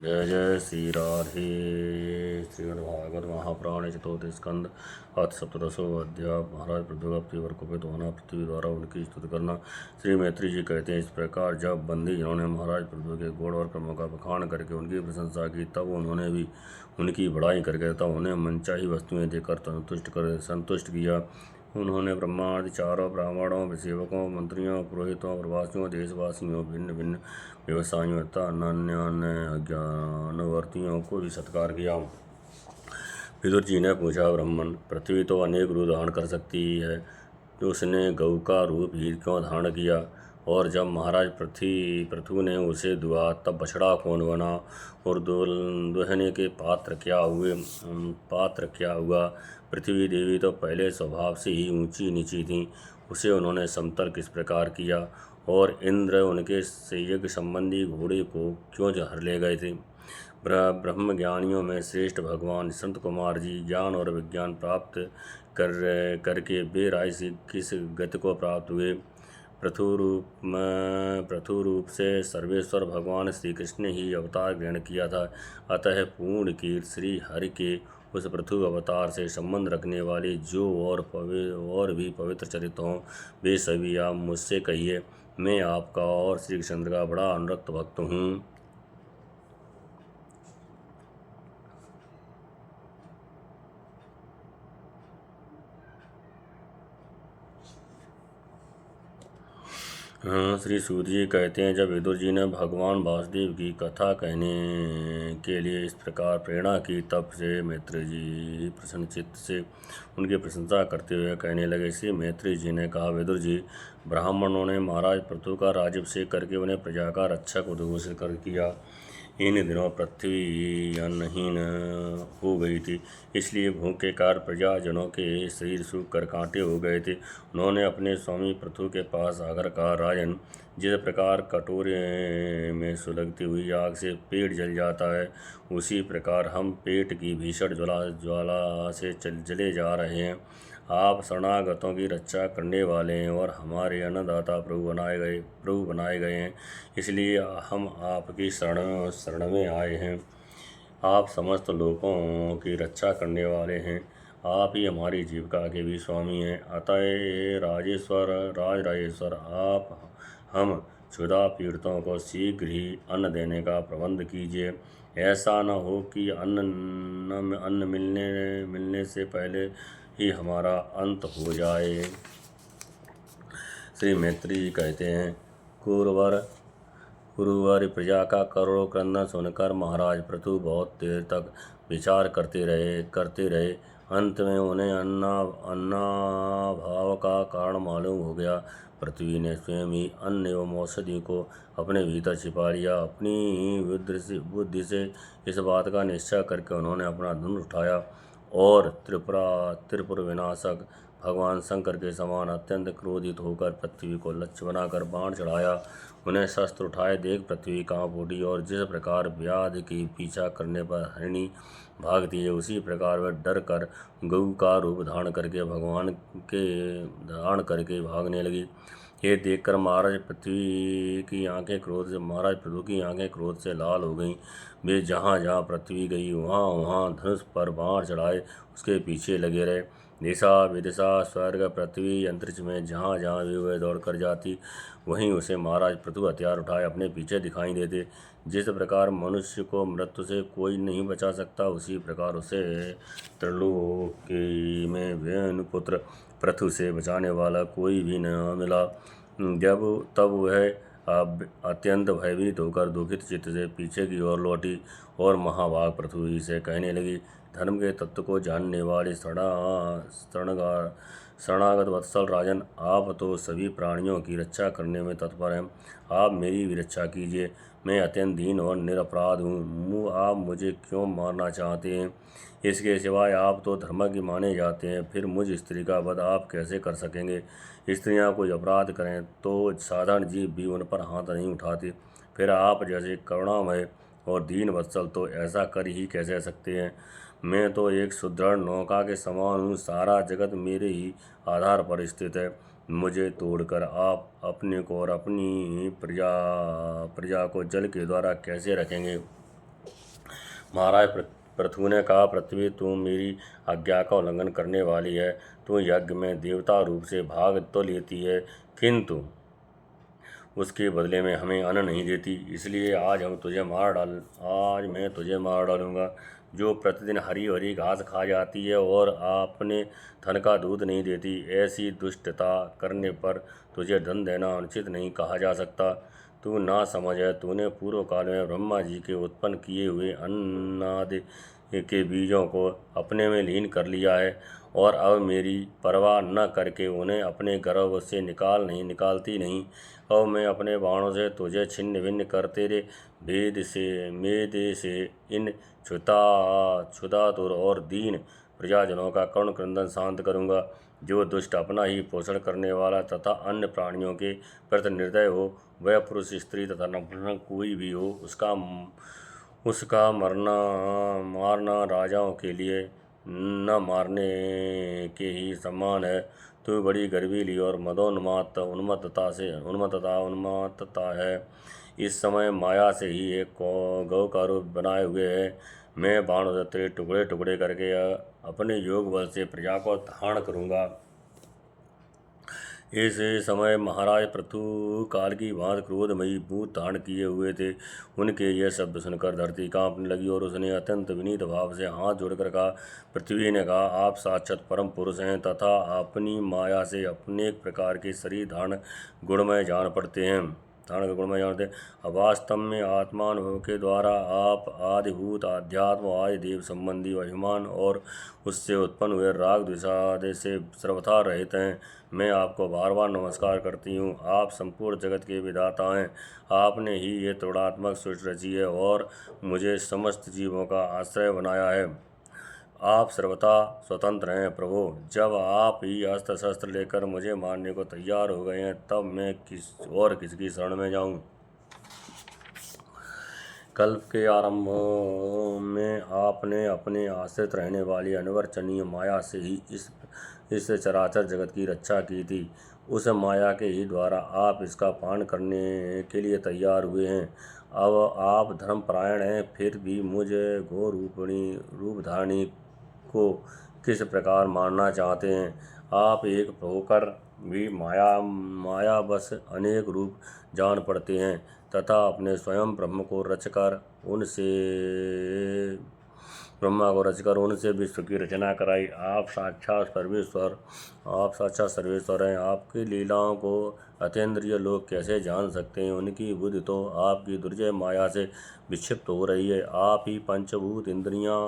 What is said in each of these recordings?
जय जय श्री राधे। श्रीमद्भागवत महापुराण चतुर्थ स्कंद अथ सप्तदशो अध्याय। महाराज पृथ्वी पर कुपित होना, पृथ्वी द्वारा उनकी स्तुति करना। श्री मैत्री जी कहते हैं, इस प्रकार जब बंदी जिन्होंने महाराज पृथ्वी के गुण और कर्मों का बखान करके उनकी प्रशंसा की, तब उन्होंने भी उनकी बड़ाई करके तथा उन्हें मनचाही वस्तुएं देकर संतुष्ट किया। उन्होंने ब्रह्मादि चारों ब्राह्मणों, सेवकों, मंत्रियों, पुरोहितों, प्रवासियों, देशवासियों, भिन्न भिन्न व्यवसायियों तथा अन्य अज्ञानवर्तियों को भी सत्कार किया। विदुर जी ने पूछा, ब्राह्मण, पृथ्वी तो अनेक रूप धारण कर सकती है, तो उसने गऊ का रूप ही क्यों धारण किया? और जब महाराज पृथु ने उसे दुआ, तब बछड़ा कौन बना? और दुहने के पात्र क्या हुआ? पृथ्वी देवी तो पहले स्वभाव से ही ऊंची नीची थी, उसे उन्होंने समतल किस प्रकार किया? और इंद्र उनके यज्ञ संबंधी घोड़े को क्यों हर ले गए थे? ब्रह्म ज्ञानियों में श्रेष्ठ भगवान संत कुमार जी ज्ञान और विज्ञान प्राप्त करके बेराय से किस गति को प्राप्त हुए? पृथु रूप से सर्वेश्वर भगवान श्री कृष्ण ही अवतार ग्रहण किया था। अतः पूर्ण कीर्ति श्री हरि के उस पृथु अवतार से संबंध रखने वाले जो और भी पवित्र चरित्र हों, वे सभी आप मुझसे कहिए। मैं आपका और श्री कृष्ण का बड़ा अनुरक्त भक्त हूँ। श्री सूत जी कहते हैं, जब विदुर जी ने भगवान वासुदेव की कथा कहने के लिए इस प्रकार प्रेरणा की, तब से मैत्री जी प्रसन्न चित्त से उनकी प्रशंसा करते हुए कहने लगे। श्री मैत्री जी ने कहा, विदुर जी, ब्राह्मणों ने महाराज पृथु का राज्याभिषेक करके उन्हें प्रजा का रक्षक उद्घोषित कर किया। इन दिनों पृथ्वी अन्नहीन हो गई थी, इसलिए भूख के कारण प्रजाजनों के शरीर सूख कर कांटे हो गए थे। उन्होंने अपने स्वामी पृथु के पास आकर कहा, राजन, जिस प्रकार कटोरे में सुलगती हुई आग से पेट जल जाता है, उसी प्रकार हम पेट की भीषण ज्वाला से जले जा रहे हैं। आप शरणागतों की रक्षा करने वाले हैं और हमारे अन्नदाता प्रभु बनाए गए हैं, इसलिए हम आपकी शरण में आए हैं। आप समस्त लोगों की रक्षा करने वाले हैं, आप ही हमारी जीविका के भी स्वामी हैं। अतः राजेश्वर, आप हम क्षुधा पीड़ितों को शीघ्र ही अन्न देने का प्रबंध कीजिए। ऐसा न हो कि अन्न मिलने से पहले ही हमारा अंत हो जाए। श्री मैत्री जी कहते हैं, कुरुवर प्रजा का करोड़ों क्रंदन सुनकर महाराज पृथु बहुत देर तक विचार करते रहे। अंत में उन्हें अन्नाभाव का कारण मालूम हो गया। पृथ्वी ने स्वयं ही अन्न एवं औषधि को अपने भीतर छिपा लिया। अपनी बुद्धि से इस बात का निश्चय करके उन्होंने अपना धनुष उठाया और त्रिपुर विनाशक भगवान शंकर के समान अत्यंत क्रोधित होकर पृथ्वी को लक्ष्य बनाकर बाण चढ़ाया। उन्हें शस्त्र उठाए देख पृथ्वी कांप उठी और जिस प्रकार व्याध की पीछा करने पर हरिणी भागती है, उसी प्रकार वह डर कर गऊ का रूप धारण करके भागने लगी। ये देखकर महाराज पृथु की आंखें क्रोध से लाल हो गईं। वे जहाँ जहाँ पृथ्वी गई वहाँ वहाँ धनुष पर बाण चढ़ाए उसके पीछे लगे रहे। दिशा विदिशा स्वर्ग पृथ्वी अंतरिक्ष में जहाँ जहाँ वे दौड़ कर जाती, वहीं उसे महाराज पृथु हथियार उठाए अपने पीछे दिखाई देते। जिस प्रकार मनुष्य को मृत्यु से कोई नहीं बचा सकता, उसी प्रकार उसे त्रिलोकी में वेणुपुत्र पृथु से बचाने वाला कोई भी न मिला। तब वह अत्यंत भयभीत होकर दुखित चित्त से पीछे की ओर लौटी और महाभाग पृथ्वी से कहने लगी, धर्म के तत्व को जानने वाले शरणागत वत्सल राजन, आप तो सभी प्राणियों की रक्षा करने में तत्पर हैं, आप मेरी भी रक्षा कीजिए। मैं अत्यंत दीन और निरपराध हूँ, आप मुझे क्यों मारना चाहते हैं? इसके सिवाय आप तो धर्म की माने जाते हैं, फिर मुझ स्त्री का वध आप कैसे कर सकेंगे? स्त्रियां कोई अपराध करें तो साधारण जीव भी उन पर हाथ नहीं उठाते, फिर आप जैसे करुणामय और दीन वत्सल तो ऐसा कर ही कैसे सकते हैं? मैं तो एक सुदृढ़ नौका के समान हूँ, सारा जगत मेरे ही आधार पर स्थित है। मुझे तोड़कर आप अपने को और अपनी प्रजा को जल के द्वारा कैसे रखेंगे? महाराज पृथु ने कहा, पृथ्वी तू मेरी आज्ञा का उल्लंघन करने वाली है। तू यज्ञ में देवता रूप से भाग तो लेती है, किंतु उसके बदले में हमें अन्न नहीं देती। इसलिए आज मैं तुझे मार डालूंगा। जो प्रतिदिन हरी हरी घास खा जाती है और अपने धन का दूध नहीं देती, ऐसी दुष्टता करने पर तुझे धन देना अनुचित नहीं कहा जा सकता। तू ना समझ है, तूने पूर्व काल में ब्रह्मा जी के उत्पन्न किए हुए अन्नादि के बीजों को अपने में लीन कर लिया है और अब मेरी परवाह न करके उन्हें अपने गर्भ से निकालती नहीं। अब मैं अपने बाणों से तुझे छिन्न भिन्न कर तेरे मेदे से इन क्षुधातुर और दीन प्रजाजनों का कर्ण क्रंदन शांत करूँगा। जो दुष्ट अपना ही पोषण करने वाला तथा अन्य प्राणियों के प्रति निर्दय हो, वह पुरुष स्त्री तथा नपुंसक कोई भी हो, उसका मारना राजाओं के लिए न मारने के ही समान है। तू बड़ी गर्वीली और उन्मत्तता है। इस समय माया से ही एक गौ का रूप बनाए हुए है। मैं बाणों से तेरे टुकड़े टुकड़े करके अपने योग बल से प्रजा को धारण करूँगा। इस समय महाराज पृथु काल की भांति क्रोधमयी भूत धारण किए हुए थे। उनके यह शब्द सुनकर धरती कांपने लगी और उसने अत्यंत विनीत भाव से हाथ जोड़कर कहा, पृथ्वी ने कहा, आप साक्षात परम पुरुष हैं तथा अपनी माया से अनेक प्रकार के शरीर धारण गुणमय जान पड़ते हैं। वास्तव में आत्मानुभव के द्वारा आप आदिभूत आध्यात्म आदि देव संबंधी अभिमान और उससे उत्पन्न हुए राग द्वेषादि से सर्वथा रहित हैं। मैं आपको बार बार नमस्कार करती हूँ। आप संपूर्ण जगत के विधाता हैं। आपने ही ये त्रिगुणात्मक सृष्टि रची है और मुझे समस्त जीवों का आश्रय बनाया है। आप सर्वथा स्वतंत्र हैं प्रभु। जब आप ही अस्त्र शस्त्र लेकर मुझे मारने को तैयार हो गए हैं, तब मैं किसकी शरण में जाऊं? कल्प के आरंभ में आपने अपने आश्रित रहने वाली अनिर्वचनीय माया से ही इस चराचर जगत की रक्षा की थी। उस माया के ही द्वारा आप इसका पालन करने के लिए तैयार हुए हैं। अब आप धर्मपरायण हैं, फिर भी मुझे गो रूप धारणी को किस प्रकार मारना चाहते हैं? आप एक होकर भी माया बस अनेक रूप जान पड़ते हैं तथा अपने स्वयं ब्रह्मा को रचकर उनसे विश्व की रचना कराई। आप साक्षात सर्वेश्वर हैं। आपकी लीलाओं को अतीन्द्रिय लोग कैसे जान सकते हैं? उनकी बुद्धि तो आपकी दुर्जय माया से विक्षिप्त हो रही है। आप ही पंचभूत इंद्रियां,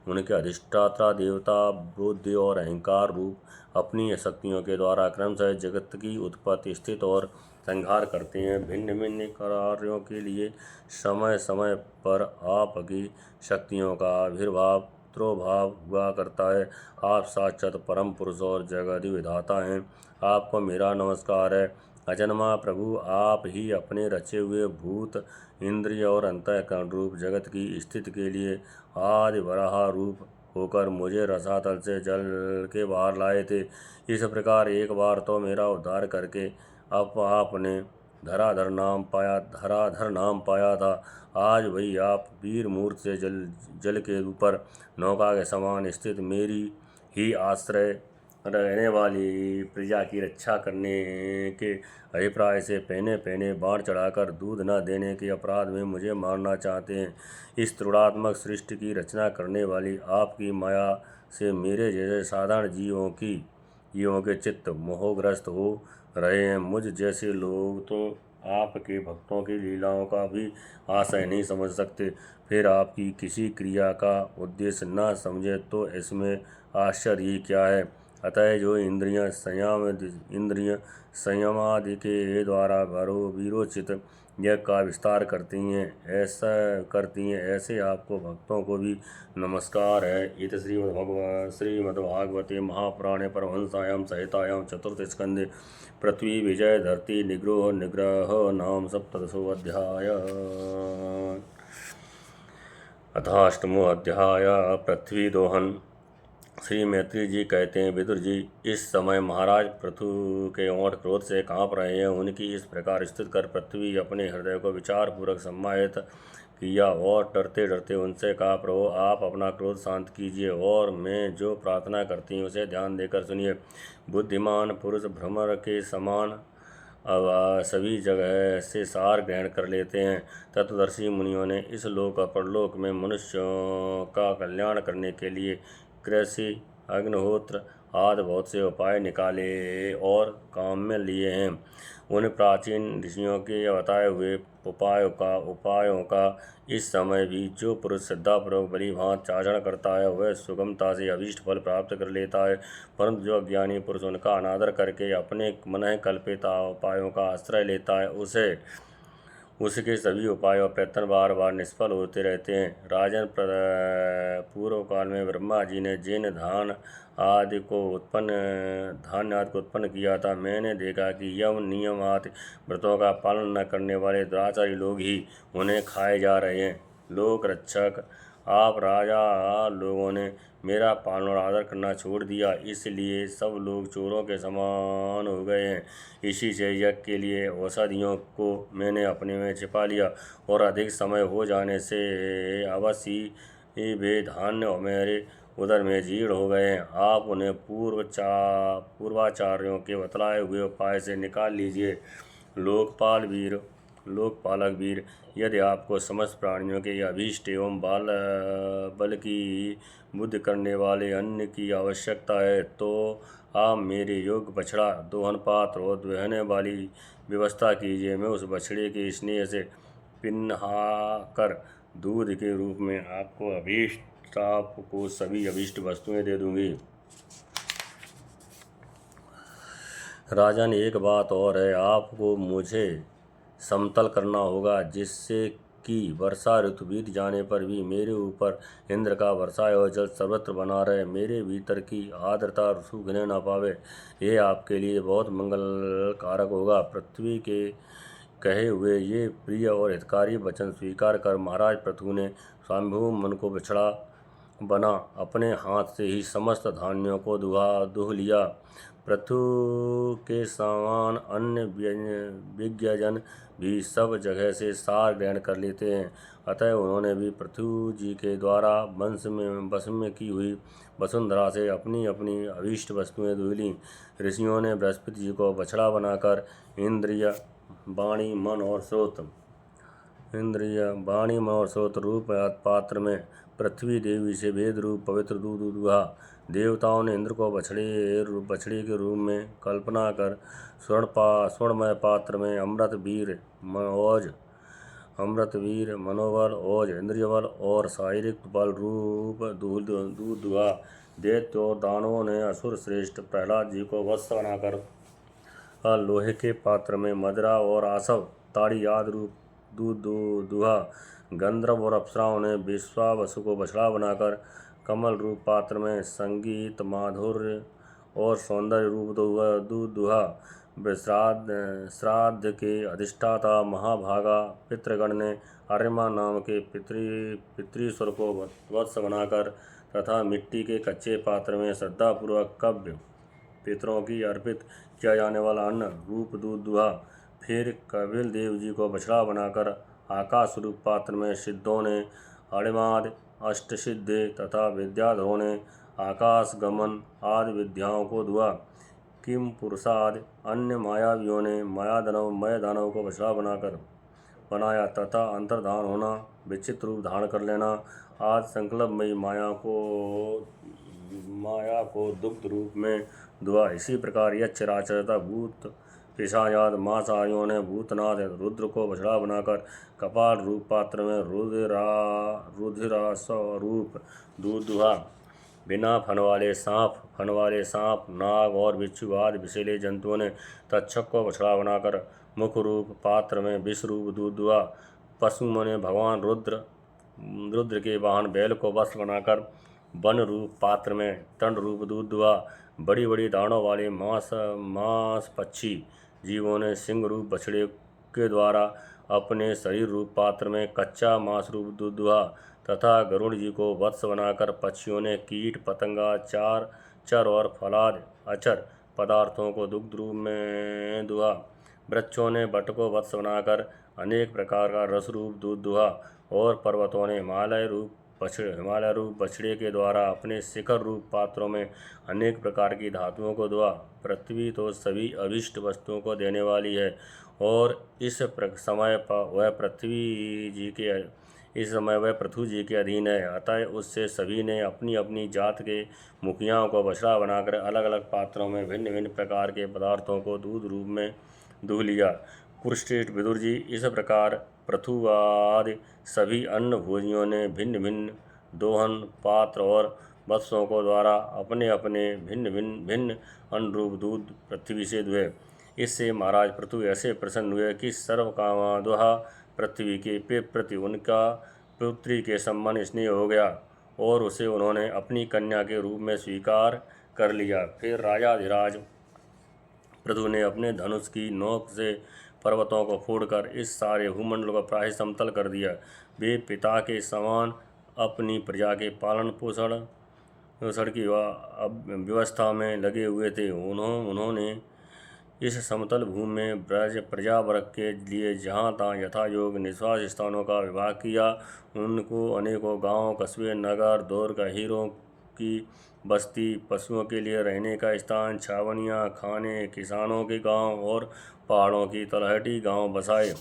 उनके अधिष्ठाता देवता, बुद्धि और अहंकार रूप अपनी शक्तियों के द्वारा क्रमशः जगत की उत्पत्ति, स्थिति और संहार करते हैं। भिन्न भिन्न कार्यों के लिए समय समय पर आपकी शक्तियों का आविर्भाव त्रोभाव हुआ करता है। आप साक्षात परम पुरुष और जगदि विधाता हैं। आपको मेरा नमस्कार है। अजन्मा प्रभु, आप ही अपने रचे हुए भूत, इंद्रिय और अंतःकरण रूप जगत की स्थिति के लिए आदि वराह रूप होकर मुझे रसातल से जल के बाहर लाए थे। इस प्रकार एक बार तो मेरा उद्धार करके अब आपने धराधर नाम पाया था। आज वही आप वीर मूर्त से जल के ऊपर नौका के समान स्थित मेरी ही आश्रय रहने वाली प्रजा की रक्षा करने के अभिप्राय से पहने बाण चढ़ाकर दूध न देने के अपराध में मुझे मारना चाहते हैं। इस त्रिगुणात्मक सृष्टि की रचना करने वाली आपकी माया से मेरे जैसे साधारण जीवों के चित्त मोहग्रस्त हो रहे हैं। मुझ जैसे लोग तो आपके भक्तों की लीलाओं का भी आशय नहीं समझ सकते। फिर आपकी किसी क्रिया का उद्देश्य न समझे तो इसमें आश्चर्य क्या है? अतः जो इंद्रियां संयमादि के द्वारा वीरोचित यज्ञ का विस्तार करती हैं, ऐसे आपको भक्तों को भी नमस्कार है। इत श्रीमद्भागवते महापुराणे परमहंसायां संहितायां चतुर्थ स्कंदे पृथ्वी विजय धरती निग्रह नाम सप्तदशोऽध्याय। अथाष्टमो अध्याय पृथ्वी दोहन। श्री मैत्री जी कहते हैं, विदुर जी, इस समय महाराज पृथु के ओंठ क्रोध से कांप रहे हैं। उनकी इस प्रकार स्थित कर पृथ्वी अपने हृदय को विचारपूर्वक सम्मानित किया और डरते डरते उनसे कहा, प्रभु आप अपना क्रोध शांत कीजिए और मैं जो प्रार्थना करती हूँ उसे ध्यान देकर सुनिए। बुद्धिमान पुरुष भ्रमर के समान अब सभी जगह से सार ग्रहण कर लेते हैं। तत्वदर्शी मुनियों ने इस लोक और परलोक में मनुष्यों का कल्याण करने के लिए कृषि, अग्निहोत्र आदि बहुत से उपाय निकाले और काम में लिए हैं। उन प्राचीन ऋषियों के बताए हुए उपायों का इस समय भी जो पुरुष श्रद्धापूर्वक भली भांति आचरण करता है वह सुगमता से अभीष्ट फल प्राप्त कर लेता है, परंतु जो अज्ञानी पुरुष उनका अनादर करके अपने मन कल्पित उपायों का आश्रय लेता है उसके सभी उपाय और प्रयत्न बार बार निष्फल होते रहते हैं। राजन, पूर्व काल में ब्रह्मा जी ने जिन धान्य आदि को उत्पन्न किया था, मैंने देखा कि यम नियम आदि व्रतों का पालन न करने वाले दुराचारी लोग ही उन्हें खाए जा रहे हैं। लोक रक्षक, आप राजा लोगों ने मेरा पालन और आदर करना छोड़ दिया, इसलिए सब लोग चोरों के समान हो गए हैं। इसी से यज्ञ के लिए औषधियों को मैंने अपने में छिपा लिया और अधिक समय हो जाने से अवश्य वे धान्य मेरे उदर में जीर्ण हो गए हैं। आप उन्हें पूर्वाचार्यों के बतलाए हुए उपाय से निकाल लीजिए। लोकपालक वीर, यदि आपको समस्त प्राणियों के अभीष्ट एवं बल की बुद्धि करने वाले अन्न की आवश्यकता है तो आप मेरे योग्य बछड़ा, दोहन पात्र और दुहने वाली व्यवस्था कीजिए। मैं उस बछड़े के स्नेह से पिन्हाकर दूध के रूप में आपको सभी अभीष्ट वस्तुएं दे दूंगी। राजन, एक बात और है, आपको मुझे समतल करना होगा जिससे कि वर्षा ऋतु बीत जाने पर भी मेरे ऊपर इंद्र का वर्षा और जल सर्वत्र बना रहे, मेरे भीतर की आर्द्रता सूखने न पावे। यह आपके लिए बहुत मंगल कारक होगा। पृथ्वी के कहे हुए ये प्रिय और हितकारी वचन स्वीकार कर महाराज पृथु ने स्वयंभू मन को बछड़ा बना अपने हाथ से ही समस्त धान्यों को दुह लिया। पृथु के समान अन्य विज्ञजन भी सब जगह से सार ग्रहण कर लेते हैं, अतः उन्होंने भी पृथु जी के द्वारा वश में की हुई वसुंधरा से अपनी अपनी अभीष्ट वस्तुएं दुह लीं। ऋषियों ने बृहस्पति जी को बछड़ा बनाकर इंद्रिय, वाणी, मन और स्रोत रूप पात्र में पृथ्वी देवी से वेद रूप पवित्र दूध दुहा। देवताओं ने इंद्र को बछड़े के रूप में कल्पना कर स्वर्णमय पात्र में अमृत वीर, मनोबल, ओज, इंद्रिय बल और शारीरिक बल रूप दूध दुहा। दैत्य और दानवों ने असुर श्रेष्ठ प्रहलाद जी को वत्स बनाकर लोहे के पात्र में मदिरा और आसव, ताड़ी आदि रूप दूध दुहा। गंधर्व और अप्सराओं ने विश्वावसु को बछड़ा बनाकर कमल रूप पात्र में संगीत, माधुर्य और सौंदर्य रूप दूध दुहा। श्राद्ध के अधिष्ठाता महाभागा पितृगण ने अर्यमा नाम के पितृस्वर को वत्स बनाकर तथा मिट्टी के कच्चे पात्र में श्रद्धापूर्वक कव्य पितरों की अर्पित किया जाने वाला अन्न रूप दूध दुहा। फिर कपिल देव जी को बछड़ा बनाकर आकाश रूप पात्र में सिद्धों ने अणिमाद, अष्टसिद्धि तथा विद्याधरों ने आकाश गमन आदि विद्याओं को दुआ। किम पुरुषादि अन्य मायावियों ने मय दानव को बछड़ा बनाया तथा अंतर्धान होना, विचित्र रूप धारण कर लेना आदि संकल्पमयी माया को दुग्ध रूप में दुआ। इसी प्रकार यक्ष, राक्षस तथा भूत पिशाच मांसाहारियों ने भूतनाथ रुद्र को बछड़ा बनाकर कपाल रूप पात्र में रुधिरास्वरूप दूध दुहा। बिना फन वाले सांप, नाग और बिच्छू आदि विषैले जंतुओं ने तक्षक को बछड़ा बनाकर मुख रूप पात्र में विष रूप दूध दुहा। पशुओं ने भगवान रुद्र के वाहन बैल को वस्त्र बनाकर वन रूप पात्र में तंड रूप दूध दुहा। बड़ी बड़ी दाढ़ों वाले मांस पक्षी जीवों ने सिंह रूप बछड़े के द्वारा अपने शरीर रूप पात्र में कच्चा मांस रूप दूध दुहा तथा गरुड़ जी को वत्स बनाकर पक्षियों ने कीट, पतंगा, चर और फलाद अचर पदार्थों को दुग्ध रूप में दुहा। वृक्षों ने बट को वत्स बनाकर अनेक प्रकार का रस रूप दूध दुहा, और पर्वतों ने हिमालय रूप बछड़े के द्वारा अपने शिखर रूप पात्रों में अनेक प्रकार की धातुओं को दुहा। पृथ्वी तो सभी अभिष्ट वस्तुओं को देने वाली है, और इस समय वह पृथु जी के अधीन है। अतः उससे सभी ने अपनी अपनी जात के मुखियाओं को बछड़ा बनाकर अलग अलग पात्रों में भिन्न भिन्न प्रकार के पदार्थों को दूध रूप में दूह लिया। कुरुश्रेष्ठ विदुर जी, इस प्रकार पृथुवादि सभी अन्न भोजियों ने भिन्न भिन्न दोहन पात्र और वत्सों को द्वारा अपने अपने भिन्न अन्न रूप दूध पृथ्वी से दुहे। इससे महाराज पृथु ऐसे प्रसन्न हुए कि सर्वकामाद्वहा पृथ्वी के प्रति उनका पुत्री के समान स्नेह हो गया, और उसे उन्होंने अपनी कन्या के रूप में स्वीकार कर लिया। फिर राजाधिराज पृथु ने अपने धनुष की नोक से पर्वतों को फोड़कर इस सारे भूमंडल को प्राय समतल कर दिया। वे पिता के समान अपनी प्रजा के पालन पोषण की व्यवस्था में लगे हुए थे। उन्होंने इस समतल भूमि में प्रजा वर्ग के लिए जहाँ तहाँ यथा योग निश्वास स्थानों का विभाग किया। उनको अनेकों गांव, कस्बे, नगर, दुर्ग, हीरों की बस्ती, पशुओं के लिए रहने का स्थान, छावनियाँ, खाने, किसानों के गांव और पहाड़ों की तलहटी गांव बसाए।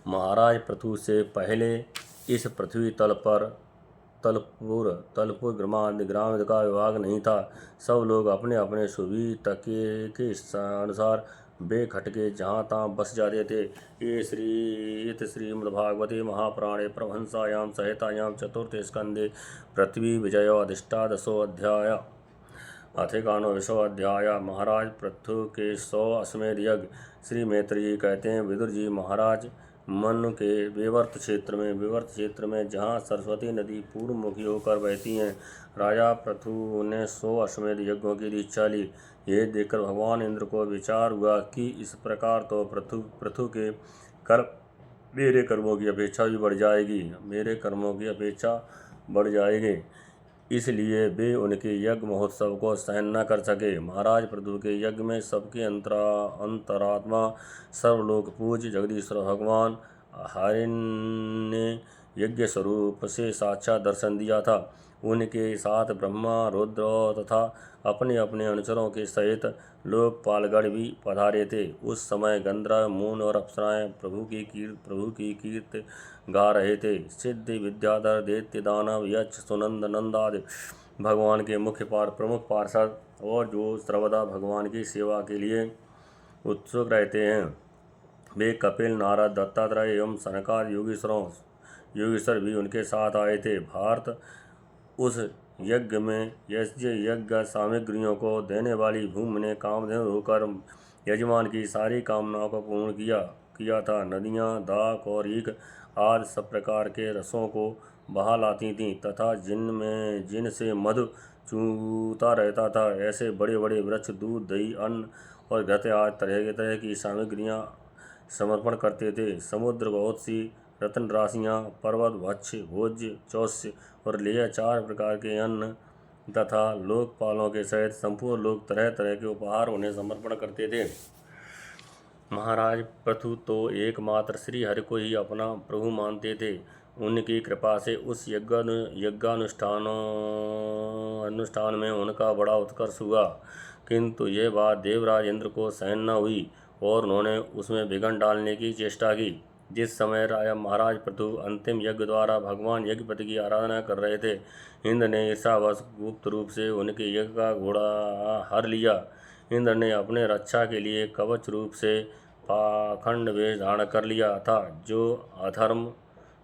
महाराज पृथु से पहले इस पृथ्वी तल पर तलपुर ग्राम का विभाग नहीं था। सब लोग अपने अपने सुविधा के अनुसार बेखटके जहाँ तहाँ बस जाते थे। ये श्रीमद्भागवते महापुराणे परमहंसायां संहितायां चतुर्थे स्कंदे पृथ्वी विजयो अधिष्ठादशो अध्याय अथेकानो 20वां अध्याय। महाराज पृथु के 100 अश्वमेध यज्ञ। श्री मैत्री जी कहते हैं, विदुर जी, महाराज मनु के विवर्त क्षेत्र में जहाँ सरस्वती नदी पूर्व मुखी होकर बहती हैं, राजा पृथु ने 100 अश्वमेध यज्ञों की दीक्षा ली। यह देखकर भगवान इंद्र को विचार हुआ कि इस प्रकार तो पृथु के मेरे कर्मों की अपेक्षा बढ़ जाएगी। इसलिए वे उनके यज्ञ महोत्सव को सहन न कर सके। महाराज पृथु के यज्ञ में सबके अंतरात्मा सर्वलोक पूज्य जगदीश्वर भगवान हरि ने यज्ञ स्वरूप से साक्षात दर्शन दिया था। उनके साथ ब्रह्मा, रुद्र तथा अपने अपने अनुचरों के सहित लोकपालगण भी पधारे थे। उस समय गंधर्व, मून और अप्सराएं प्रभु की कीर्ति गा रहे थे। सिद्ध, विद्याधर, दैत्य, दानव, यक्ष, सुनंद, नंद आदि भगवान के प्रमुख पार्षद और जो सर्वदा भगवान की सेवा के लिए उत्सुक रहते हैं, वे कपिल, नारद, दत्तात्रेय एवं सनकादि योगीश्वर भी उनके साथ आए थे। भारत उस यज्ञ में यज्ञ सामग्रियों को देने वाली भूमि ने कामधेनु होकर यजमान की सारी कामनाओं को पूर्ण किया था। नदियाँ, दाख और ईख आदि सब प्रकार के रसों को बहा लाती थीं तथा जिनसे मधु चूता रहता था। ऐसे बड़े बड़े वृक्ष दूध, दही, अन्न और घृत आदि तरह की सामग्रियाँ समर्पण करते थे। समुद्र बहुत सी रत्न राशियाँ, पर्वत, भोज्य, चौस्य और लेह 4 प्रकार के अन्न तथा लोकपालों के सहित संपूर्ण लोग तरह तरह के उपहार उन्हें समर्पण करते थे। महाराज पृथु तो एकमात्र श्री हरि को ही अपना प्रभु मानते थे। उनकी कृपा से उस यज्ञानुष्ठान में उनका बड़ा उत्कर्ष हुआ, किंतु यह बात देवराज इंद्र को सहन न हुई और उन्होंने उसमें विघ्न डालने की चेष्टा की। जिस समय महाराज पृथु अंतिम यज्ञ द्वारा भगवान यज्ञपति की आराधना कर रहे थे, इंद्र ने ईर्ष्यावश गुप्त रूप से उनके यज्ञ का घोड़ा हर लिया। इंद्र ने अपने रक्षा के लिए कवच रूप से पाखंड वेश धारण कर लिया था, जो अधर्म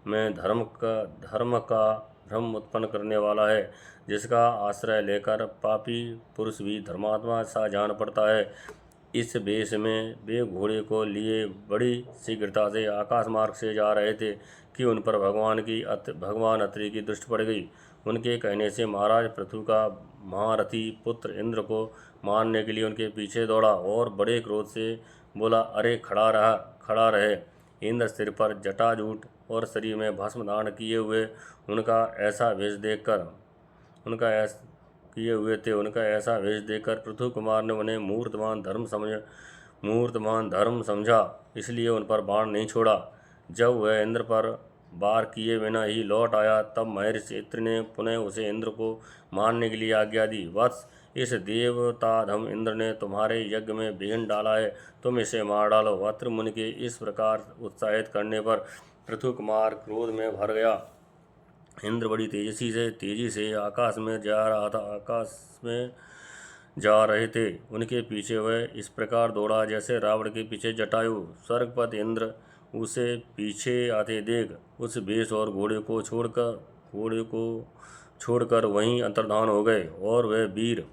में धर्म का भ्रम उत्पन्न करने वाला है, जिसका आश्रय लेकर पापी पुरुष भी धर्मात्मा सा जान पड़ता है। इस वेश में वे घोड़े को लिए बड़ी शीघ्रता से आकाश मार्ग से जा रहे थे कि उन पर भगवान अत्रि की दृष्टि पड़ गई। उनके कहने से महाराज पृथु का महारथी पुत्र इंद्र को मारने के लिए उनके पीछे दौड़ा और बड़े क्रोध से बोला, अरे खड़ा रहे। इंद्र सिर पर जटाजूट और शरीर में भस्म धारण किए हुए उनका ऐसा वेश देखकर पृथु कुमार ने उन्हें मूर्तवान धर्म समझ मूर्तमान धर्म समझा, इसलिए उन पर बाण नहीं छोड़ा। जब वह इंद्र पर वार किए बिना ही लौट आया, तब महर्षि चित्र ने पुनः उसे इंद्र को मारने के लिए आज्ञा दी। वत्स, इस देवताधम इंद्र ने तुम्हारे यज्ञ में विघ्न डाला है, तुम इसे मार डालो। अत्रि मुनि के इस प्रकार उत्साहित करने पर पृथु कुमार क्रोध में भर गया। इंद्र बड़ी तेजी से आकाश में जा रहे थे। उनके पीछे वह इस प्रकार दौड़ा जैसे रावण के पीछे जटायु। स्वर्गपति इंद्र उसे पीछे आते देख उस भेष और घोड़े को छोड़कर वहीं अंतर्धान हो गए, और वह वीर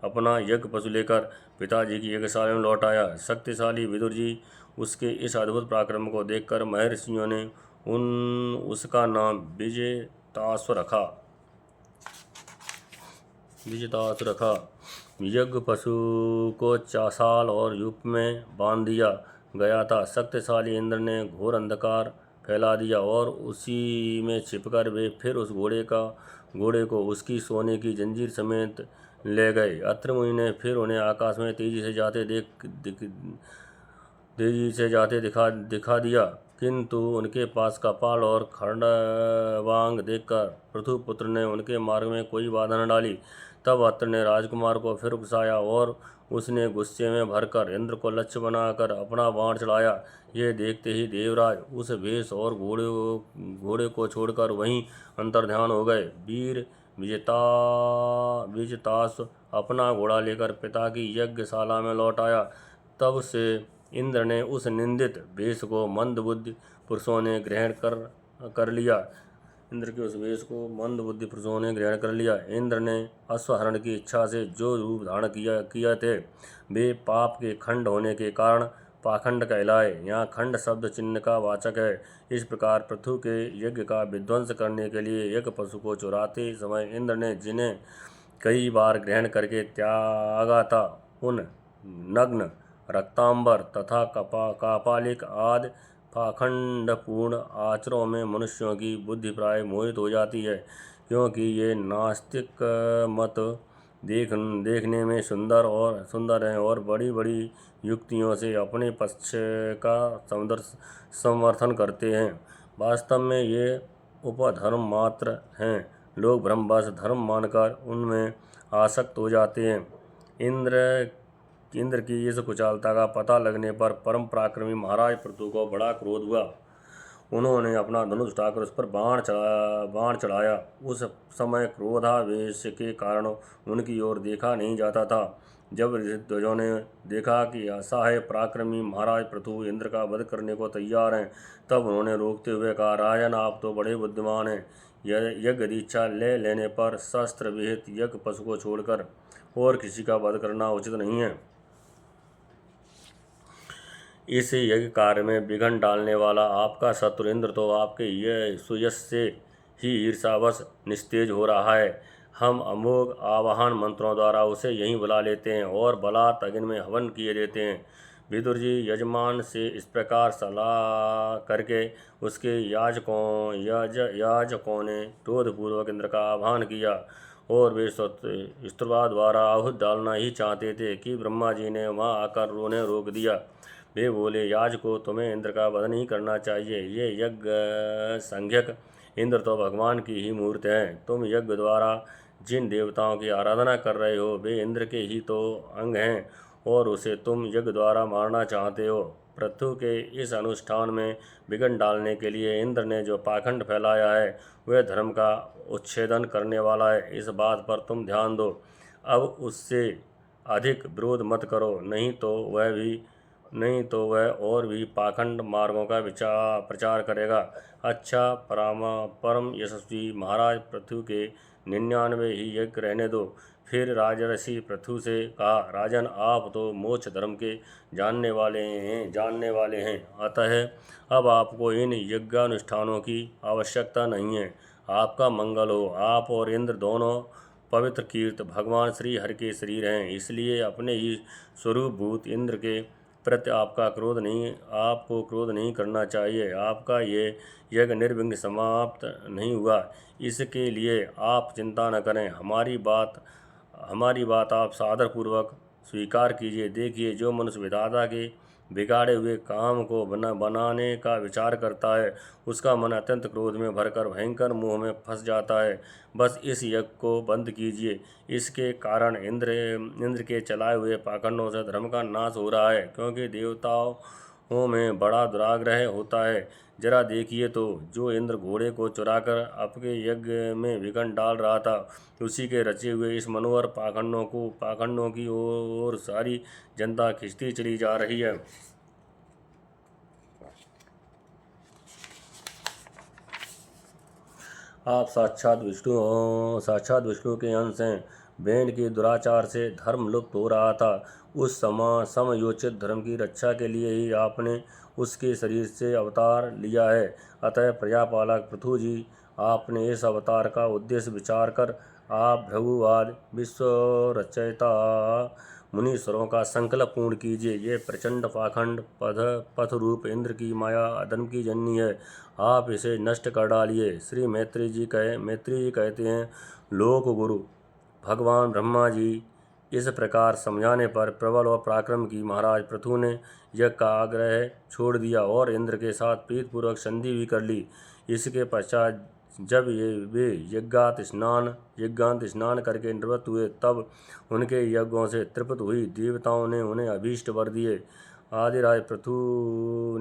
अपना यज्ञ पशु लेकर पिताजी की यज्ञशाला में लौट आया। शक्तिशाली विदुर जी उसके इस अद्भुत पराक्रम को देखकर महर्षियों ने उसका नाम विजिताश्व रखा। यज्ञ पशु को चासाल और यूप में बांध दिया गया था। शक्तिशाली इंद्र ने घोर अंधकार फैला दिया, और उसी में छिपकर वे फिर उस घोड़े को उसकी सोने की जंजीर समेत ले गए। अत्रि मुनि ने फिर उन्हें आकाश में तेजी से जाते दिखा दिया, किंतु उनके पास कपाल और खंडवांग देखकर पृथुपुत्र ने उनके मार्ग में कोई बाधा न डाली। तब अत्रि ने राजकुमार को फिर उकसाया, और उसने गुस्से में भरकर इंद्र को लक्ष्य बनाकर अपना बाण चढ़ाया। ये देखते ही देवराज उस भेष और घोड़े को छोड़कर वहीं अंतर्ध्यान हो गए। वीर विजिताश्व अपना घोड़ा लेकर पिता की यज्ञशाला में लौट आया। तब से इंद्र ने उस निंदित भेष को मंदबुद्धि पुरुषों ने ग्रहण कर लिया। इंद्र ने अश्वहरण की इच्छा से जो रूप धारण किया थे, वे पाप के खंड होने के कारण पाखंड कहलाए। यहाँ खंड शब्द चिन्ह का वाचक है। इस प्रकार पृथु के यज्ञ का विध्वंस करने के लिए यज्ञ पशु को चुराते समय इंद्र ने जिन्हें कई बार ग्रहण करके त्यागा था, उन नग्न, रक्तांबर तथा कापालिक आदि पाखंडपूर्ण आचरणों में मनुष्यों की बुद्धि प्राय मोहित हो जाती है, क्योंकि ये नास्तिक मत देखने में सुंदर हैं और बड़ी बड़ी युक्तियों से अपने पक्ष का समर्थन करते हैं। वास्तव में ये उपधर्म मात्र हैं। लोग भ्रमवश धर्म मानकर उनमें आसक्त हो जाते हैं। इंद्र की इस कुचालता का पता लगने पर परम पराक्रमी महाराज पृथु को बड़ा क्रोध हुआ। उन्होंने अपना धनुष उठाकर उस पर बाण चढ़ाया। उस समय क्रोधावेश के कारण उनकी ओर देखा नहीं जाता था। जब ऋषिध्वजों ने देखा कि असहाय पराक्रमी महाराज पृथु इंद्र का वध करने को तैयार हैं, तब उन्होंने रोकते हुए कहा, राजन, आप तो बड़े बुद्धिमान हैं। यज्ञ दीक्षा ले लेने पर शस्त्र विहित यज्ञ पशु को छोड़कर और किसी का वध करना उचित नहीं है। इस यज्ञ कार्य में विघ्न डालने वाला आपका शत्रु इंद्र तो आपके ये सुयश से ही ईर्षावश निस्तेज हो रहा है। हम अमोघ आवाहन मंत्रों द्वारा उसे यहीं बुला लेते हैं और बलात् अग्नि में हवन किए देते हैं। विदुर जी यजमान से इस प्रकार सलाह करके उसके याजकों ने क्रोधपूर्वक इंद्र का आह्वान किया, और वे स्त्रवा द्वारा आहुति डालना ही चाहते थे कि ब्रह्मा जी ने वहां आकर उन्हें रोक दिया। वे बोले, याजको, तुम्हें इंद्र का वध नहीं करना चाहिए। ये यज्ञ संज्ञक इंद्र तो भगवान की ही मूर्त हैं। तुम यज्ञ द्वारा जिन देवताओं की आराधना कर रहे हो, वे इंद्र के ही तो अंग हैं, और उसे तुम यज्ञ द्वारा मारना चाहते हो। पृथु के इस अनुष्ठान में विघ्न डालने के लिए इंद्र ने जो पाखंड फैलाया है, वह धर्म का उच्छेदन करने वाला है। इस बात पर तुम ध्यान दो। अब उससे अधिक विरोध मत करो, नहीं तो वह और भी पाखंड मार्गों का प्रचार करेगा। अच्छा परम यशस्वी महाराज पृथु के 99 ही यज्ञ रहने दो। फिर राजर्षि पृथु से कहा, राजन, आप तो मोक्ष धर्म के जानने वाले हैं, अतः अब आपको इन यज्ञानुष्ठानों की आवश्यकता नहीं है। आपका मंगल हो। आप और इंद्र दोनों पवित्र कीर्त भगवान श्री हरि के शरीर हैं, इसलिए अपने ही स्वरूप भूत इंद्र के प्रति आपको क्रोध नहीं करना चाहिए। आपका ये यज्ञ निर्विघ्न समाप्त नहीं हुआ, इसके लिए आप चिंता न करें। हमारी बात आप सादर पूर्वक स्वीकार कीजिए। देखिए, जो मनुष्य विधाता के बिगाड़े हुए काम को बनाने का विचार करता है, उसका मन अत्यंत क्रोध में भरकर भयंकर मोह में फंस जाता है। बस इस यज्ञ को बंद कीजिए। इसके कारण इंद्र के चलाए हुए पाखंडों से धर्म का नाश हो रहा है, क्योंकि देवताओं में बड़ा दुराग्रह होता है। जरा देखिए तो, जो इंद्र घोड़े को चुराकर आपके यज्ञ में विघ्न डाल रहा था, उसी के रचे हुए इस मनोहर पाखंडों की ओर सारी जनता खिंचती चली जा रही है। आप साक्षात विष्णु के अंश हैं। बैन के दुराचार से धर्म लुप्त हो रहा था। उस समयोचित धर्म की रक्षा के लिए ही आपने उसके शरीर से अवतार लिया है। अतः प्रजापालक पृथु जी, आपने इस अवतार का उद्देश्य विचार कर आप भृगुवाद विश्व रचयिता मुनीश्वरों का संकल्प पूर्ण कीजिए। ये प्रचंड पाखंड पथ रूप इंद्र की माया अधर्म की जननी है। आप इसे नष्ट कर डालिए। श्री मैत्री जी कहते हैं, लोक गुरु भगवान ब्रह्मा जी इस प्रकार समझाने पर प्रबल और पराक्रम की महाराज पृथु ने यज्ञ का आग्रह छोड़ दिया और इंद्र के साथ प्रीतपूर्वक संधि भी कर ली। इसके पश्चात जब वे यज्ञांत स्नान करके निवृत्त हुए, तब उनके यज्ञों से तृप्त हुई देवताओं ने उन्हें अभीष्ट वर दिए। आदिराज पृथु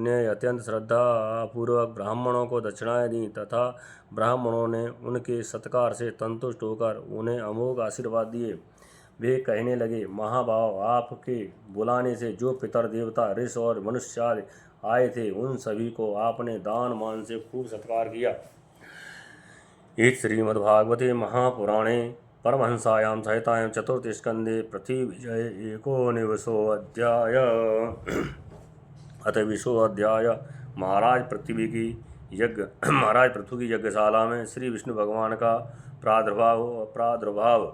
ने अत्यंत श्रद्धा पूर्वक ब्राह्मणों को दक्षिणाएं दी तथा ब्राह्मणों ने उनके सत्कार से संतुष्ट होकर उन्हें अमोघ आशीर्वाद दिए। वे कहने लगे, महाभाव, आपके बुलाने से जो पितर देवता ऋषि और मनुष्य आदि आए थे, उन सभी को आपने दान मान से खूब सत्कार किया। इति श्रीमद्भागवते महापुराणे परमहंसायां संहितायां चतुर्थ स्कंदे पृथ्वीविजये एकोनविंशोऽध्याय। अथ 20वां अध्याय। महाराज पृथ्वी की यज्ञशाला में श्री विष्णु भगवान का प्रादुर्भाव।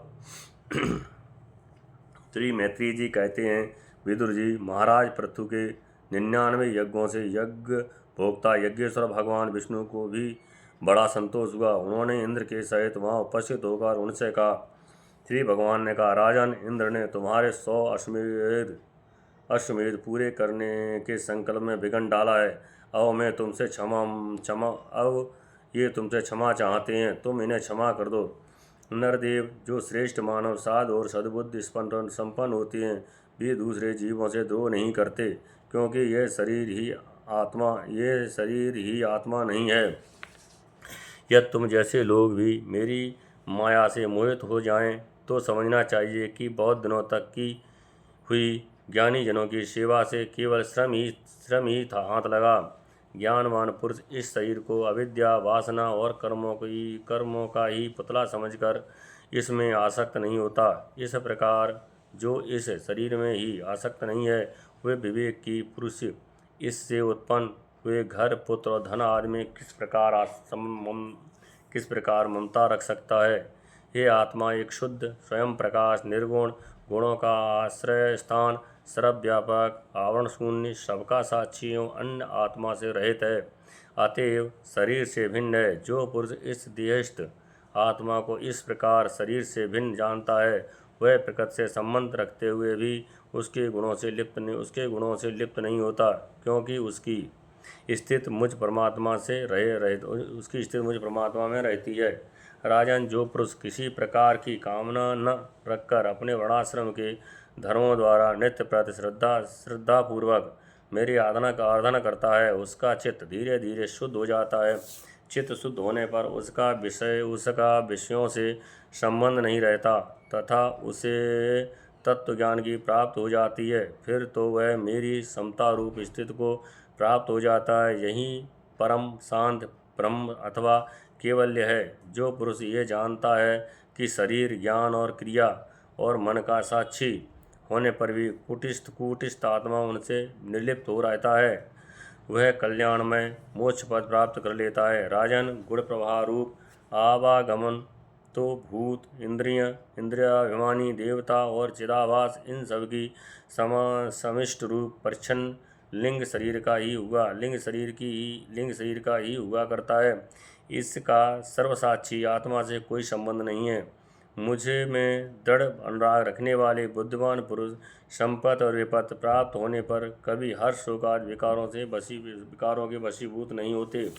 श्री मैत्री जी कहते हैं, विदुर जी, महाराज पृथु के 99 यज्ञों से यज्ञ भोक्ता यज्ञेश्वर भगवान विष्णु को भी बड़ा संतोष हुआ। उन्होंने इंद्र के सहित वहाँ उपस्थित होकर उनसे कहा। श्री भगवान ने कहा, राजन, इंद्र ने तुम्हारे 100 अश्वमेध पूरे करने के संकल्प में विघ्न डाला है। अब ये तुमसे क्षमा चाहते हैं। तुम इन्हें क्षमा कर दो। नरदेव, जो श्रेष्ठ मानव साध और सद्बुद्धि संपन्न होते हैं, वे दूसरे जीवों से द्रोह नहीं करते, क्योंकि यह शरीर ही आत्मा नहीं है। यदि तुम जैसे लोग भी मेरी माया से मोहित हो जाएं, तो समझना चाहिए कि बहुत दिनों तक की हुई ज्ञानी जनों की सेवा से केवल श्रम ही हाथ लगा। ज्ञानवान पुरुष इस शरीर को अविद्या, वासना और कर्मों का ही पुतला समझकर इसमें आसक्त नहीं होता। इस प्रकार जो इस शरीर में ही आसक्त नहीं है, वे विवेक की पुरुष इससे उत्पन्न हुए घर, पुत्र और धन आदि में किस प्रकार ममता रख सकता है। ये आत्मा एक शुद्ध, स्वयं प्रकाश, निर्गुण, गुणों का आश्रय स्थान, सर्वव्यापक, आवरण शून्य, सबका साक्षी एवं अन्य आत्मा से रहित है। अतएव शरीर से भिन्न है। जो पुरुष इस देहस्थ आत्मा को इस प्रकार शरीर से भिन्न जानता है, वह प्रकृति से संबंध रखते हुए भी उसके गुणों से लिप्त नहीं होता, क्योंकि उसकी स्थिति मुझ परमात्मा में रहती है। राजन, जो पुरुष किसी प्रकार की कामना न रखकर अपने वर्णाश्रम के धर्मों द्वारा नित्य प्रति श्रद्धापूर्वक मेरी आराधना करता है, उसका चित्त धीरे धीरे शुद्ध हो जाता है। चित्त शुद्ध होने पर उसका विषयों से संबंध नहीं रहता तथा उसे तत्व ज्ञान की प्राप्त हो जाती है। फिर तो वह मेरी समता रूप स्थिति को प्राप्त हो जाता है। यही परम शांत ब्रह्म अथवा केवल्य है। जो पुरुष ये जानता है कि शरीर, ज्ञान और क्रिया और मन का साक्षी होने पर भी कूटिस्थ आत्मा उनसे निर्लिप्त हो रहता है, वह कल्याणमय मोक्ष पद प्राप्त कर लेता है। राजन, गुण प्रवाह रूप आवागमन तो भूत, इंद्रियाभिमानी, देवता और चिदाभास, इन सब की समिष्ट रूप परिच्छन्न लिंग शरीर का ही हुआ करता है। इसका सर्वसाक्षी आत्मा से कोई संबंध नहीं है। मुझे में दृढ़ अनुराग रखने वाले बुद्धिमान पुरुष संपत्ति और विपत्ति प्राप्त होने पर कभी हर्ष शोक आदि विकारों के वशीभूत नहीं होते।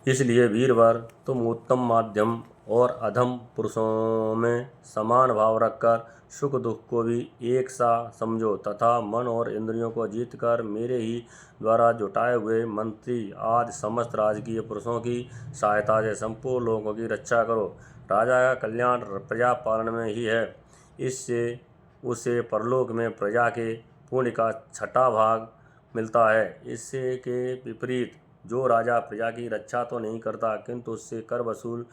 इसलिए वीरवर, तुम उत्तम, मध्यम और अधम पुरुषों में समान भाव रखकर सुख दुख को भी एक सा समझो तथा मन और इंद्रियों को जीतकर मेरे ही द्वारा जुटाए हुए मंत्री आदि समस्त राजकीय पुरुषों की सहायता से संपूर्ण लोगों की रक्षा करो। राजा का कल्याण प्रजा पालन में ही है। इससे उसे परलोक में प्रजा के पुण्य का 6वां भाग मिलता है। इससे के विपरीत जो राजा प्रजा की रक्षा तो नहीं करता किंतु उससे कर वसूल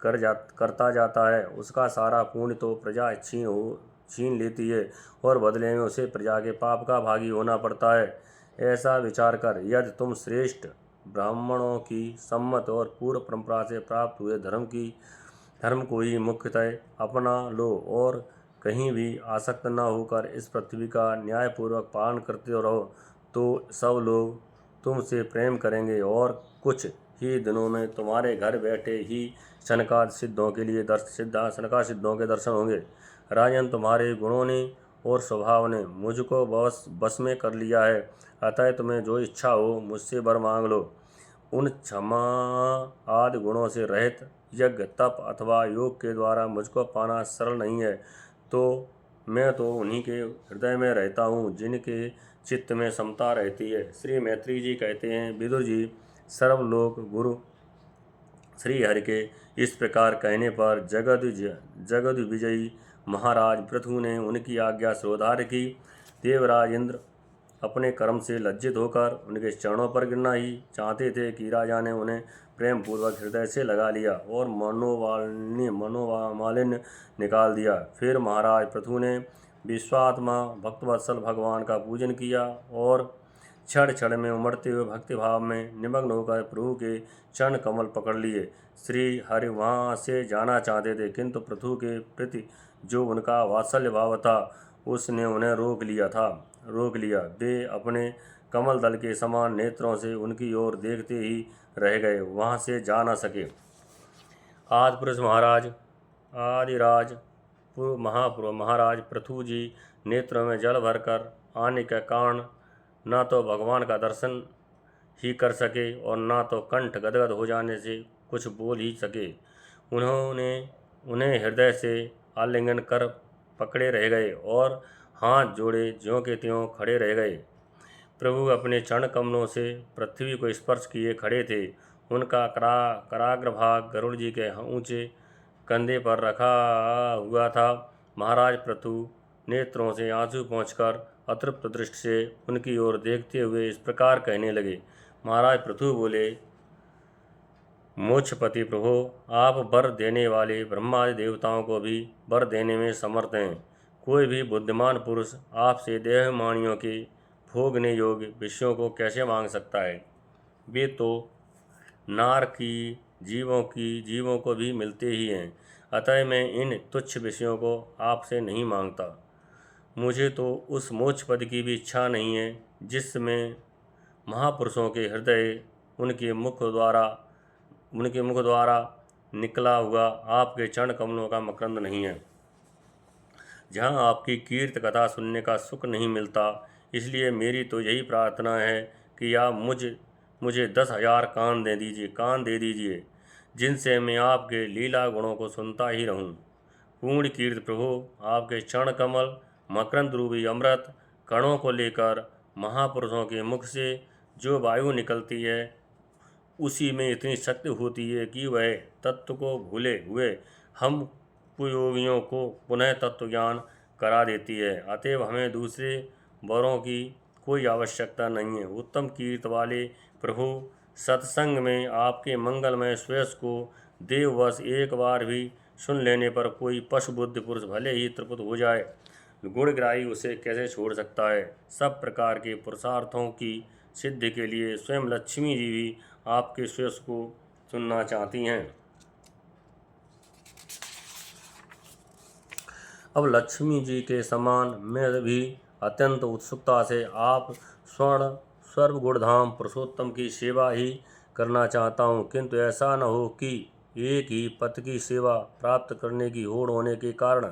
करता जाता है, उसका सारा पुण्य तो प्रजा छीन लेती है और बदले में उसे प्रजा के पाप का भागी होना पड़ता है। ऐसा विचार कर यदि तुम श्रेष्ठ ब्राह्मणों की सम्मत और पूर्व परंपरा से प्राप्त हुए धर्म को ही मुख्यतः अपना लो और कहीं भी आसक्त न होकर इस पृथ्वी का न्यायपूर्वक पालन करते रहो, तो सब लोग तुमसे प्रेम करेंगे और कुछ ही दिनों में तुम्हारे घर बैठे ही सनकादिक सिद्धों के दर्शन होंगे। राजन, तुम्हारे गुणों ने और स्वभाव ने मुझको बस में कर लिया है, अतः तुम्हें जो इच्छा हो मुझसे वर मांग लो। उन क्षमा आदि गुणों से रहित यज्ञ तप अथवा योग के द्वारा मुझको पाना सरल नहीं है, तो मैं तो उन्हीं के हृदय में रहता हूँ जिनके चित्त में समता रहती है। श्री मैत्री जी कहते हैं, विदुर जी, सर्वलोक गुरु श्री हरि के इस प्रकार कहने पर जगद विजयी महाराज पृथु ने उनकी आज्ञा श्रोधार्य की। देवराज इंद्र अपने कर्म से लज्जित होकर उनके चरणों पर गिरना ही चाहते थे कि राजा ने उन्हें प्रेम पूर्वक हृदय से लगा लिया और मनोमालिन्य निकाल दिया। फिर महाराज पृथु ने विश्वात्मा भक्तवत्सल भगवान का पूजन किया और क्षण क्षण में उमड़ते हुए भक्तिभाव में निमग्न होकर प्रभु के चरण कमल पकड़ लिए। श्री हरि वहाँ से जाना चाहते थे किंतु पृथु के प्रति जो उनका वात्सल्य भाव था उसने उन्हें रोक लिया। वे अपने कमल दल के समान नेत्रों से उनकी ओर देखते ही रह गए, वहाँ से जा न सके। आदिपुरुष महाराज पृथु जी नेत्रों में जल भरकर आने के कारण न तो भगवान का दर्शन ही कर सके और न तो कंठ गदगद हो जाने से कुछ बोल ही सके। उन्हें हृदय से आलिंगन कर पकड़े रह गए और हाथ जोड़े ज्यों के त्यों खड़े रह गए। प्रभु अपने चरण कमलों से पृथ्वी को स्पर्श किए खड़े थे। उनका कराग्र भाग गरुड़ जी के ऊंचे कंधे पर रखा हुआ था। महाराज पृथु नेत्रों से आंसू पहुँचकर अतृप्त दृष्टि से उनकी ओर देखते हुए इस प्रकार कहने लगे। महाराज पृथु बोले, मोक्षपति प्रभो, आप वर देने वाले ब्रह्मादि देवताओं को भी वर देने में समर्थ हैं। कोई भी बुद्धिमान पुरुष आपसे देहमानियों के भोगने योग्य विषयों को कैसे मांग सकता है? वे तो नार की जीवों को भी मिलते ही हैं। अतः मैं इन तुच्छ विषयों को आपसे नहीं मांगता। मुझे तो उस मोक्ष पद की भी इच्छा नहीं है जिसमें महापुरुषों के हृदय उनके मुख द्वारा निकला हुआ आपके चरण कमलों का मकरंद नहीं है, जहाँ आपकी कीर्त कथा सुनने का सुख नहीं मिलता। इसलिए मेरी तो यही प्रार्थना है कि आप मुझे 10,000 कान दे दीजिए जिनसे मैं आपके लीला गुणों को सुनता ही रहूं। पूर्ण कीर्त प्रभु, आपके चरण कमल मकरंद रूपी अमृत कणों को लेकर महापुरुषों के मुख से जो वायु निकलती है उसी में इतनी शक्ति होती है कि वह तत्व को भूले हुए हम कुयोगियों को पुनः तत्व ज्ञान करा देती है। अतएव हमें दूसरे वरों की कोई आवश्यकता नहीं है। उत्तम कीर्त वाले प्रभु, सत्संग में आपके मंगलमय श्रेष्ठ को देववश एक बार भी सुन लेने पर कोई पशु बुद्धि पुरुष भले ही तृप्त हो जाए, गुणग्राही उसे कैसे छोड़ सकता है? सब प्रकार के पुरुषार्थों की सिद्धि के लिए स्वयं लक्ष्मी जी भी आपके श्रेष्ठ को सुनना चाहती हैं। अब लक्ष्मी जी के समान मैं भी अत्यंत उत्सुकता से आप स्वर्ण सर्वगुणधाम पुरुषोत्तम की सेवा ही करना चाहता हूँ, किंतु ऐसा न हो कि एक ही पति की सेवा प्राप्त करने की होड़ होने के कारण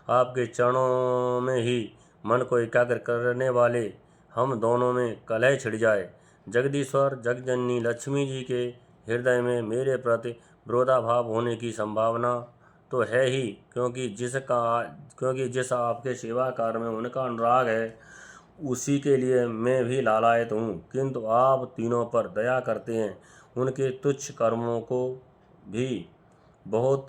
आपके चरणों में ही मन को एकाग्र करने वाले हम दोनों में कलह छिड़ जाए। जगदीश्वर जगजननी लक्ष्मी जी के हृदय में मेरे प्रति विरोधाभाव होने की संभावना तो है ही, क्योंकि जिस आपके सेवा कार्य में उनका अनुराग है उसी के लिए मैं भी लालायित हूँ, किंतु आप तीनों पर दया करते हैं, उनके तुच्छ कर्मों को भी बहुत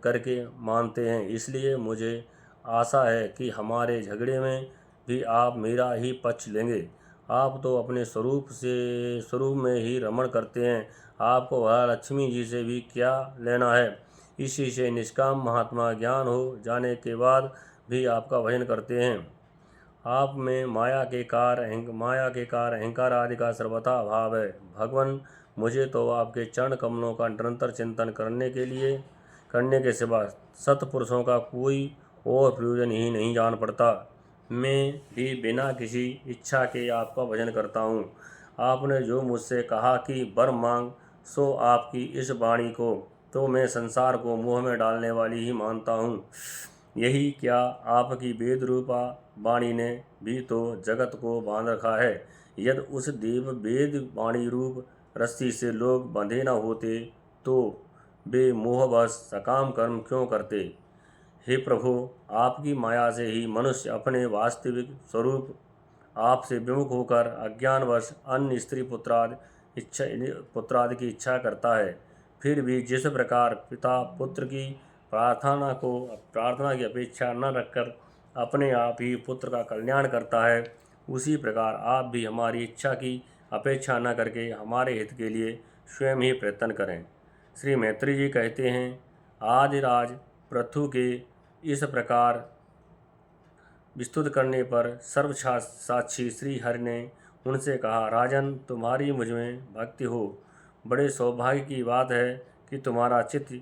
करके मानते हैं। इसलिए मुझे आशा है कि हमारे झगड़े में भी आप मेरा ही पक्ष लेंगे। आप तो अपने स्वरूप में ही रमण करते हैं, आपको वह लक्ष्मी जी से भी क्या लेना है। इसी से निष्काम महात्मा ज्ञान हो जाने के बाद भी आपका भजन करते हैं। आप में माया के कार अहंकार आदि का सर्वथा अभाव है। भगवान, मुझे तो आपके चरण कमलों का निरंतर चिंतन करने के सिवा सत्पुरुषों का कोई और प्रयोजन ही नहीं जान पड़ता। मैं भी बिना किसी इच्छा के आपका भजन करता हूँ। आपने जो मुझसे कहा कि वर मांग, सो आपकी इस वाणी को तो मैं संसार को मुँह में डालने वाली ही मानता हूँ। यही क्या आपकी वेद रूपा वाणी ने भी तो जगत को बांध रखा है। यदि उस देव वेद वाणी रूप रस्सी से लोग बंधे न होते तो वे मोहवश सकाम कर्म क्यों करते। हे प्रभु, आपकी माया से ही मनुष्य अपने वास्तविक स्वरूप आपसे विमुख होकर अज्ञानवश अन्य स्त्री पुत्रादि की इच्छा करता है। फिर भी जिस प्रकार पिता पुत्र की प्रार्थना की अपेक्षा न रखकर अपने आप ही पुत्र का कल्याण करता है, उसी प्रकार आप भी हमारी इच्छा की अपेक्षा न करके हमारे हित के लिए स्वयं ही प्रयत्न करें। श्री मैत्री जी कहते हैं, आदिराज पृथु के इस प्रकार विस्तुत करने पर सर्वसाक्षी श्री हरि ने उनसे कहा, राजन, तुम्हारी मुझ में भक्ति हो। बड़े सौभाग्य की बात है कि तुम्हारा चित्त